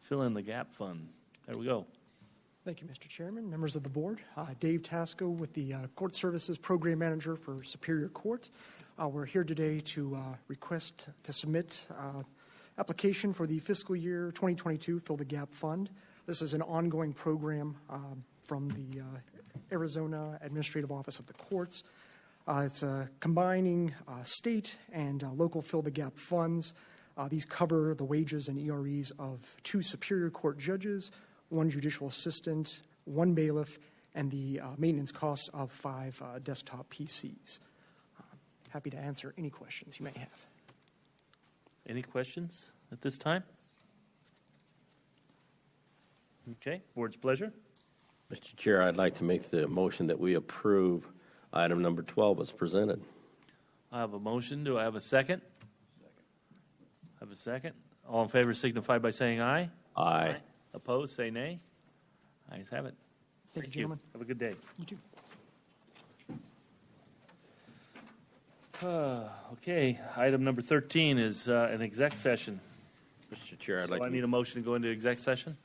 fill in the gap fund. There we go. Thank you, Mr. Chairman, members of the board. Dave Tasco with the Court Services Program Manager for Superior Court. We're here today to request to submit application for the fiscal year 2022 Fill the Gap Fund. This is an ongoing program from the Arizona Administrative Office of the Courts. It's combining state and local fill-the-gap funds. These cover the wages and EREs of 2 Superior Court judges, 1 judicial assistant, 1 bailiff, and the maintenance costs of 5 desktop PCs. Happy to answer any questions you may have. Any questions at this time? Okay, board's pleasure. Mr. Chair, I'd like to make the motion that we approve item number 12 as presented. I have a motion. Do I have a second? I have a second. All in favor signify by saying aye. Aye. Opposed, say nay. Ayes have it. Thank you, gentlemen. Have a good day. You too. Okay, item number 13 is an exec session. Mr. Chair, So I need a motion to go into exec session.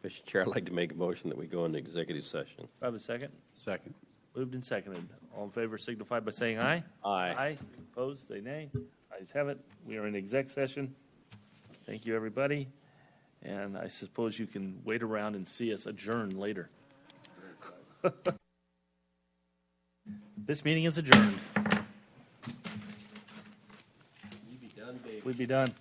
Mr. Chair, I'd like to make a motion that we go into executive session. Do I have a second? Second. Moved and seconded. All in favor signify by saying aye. Aye. Aye. Opposed, say nay. Ayes have it. We are in exec session. Thank you, everybody. And I suppose you can wait around and see us adjourn later. This meeting is adjourned. You be done, baby. We'd be done.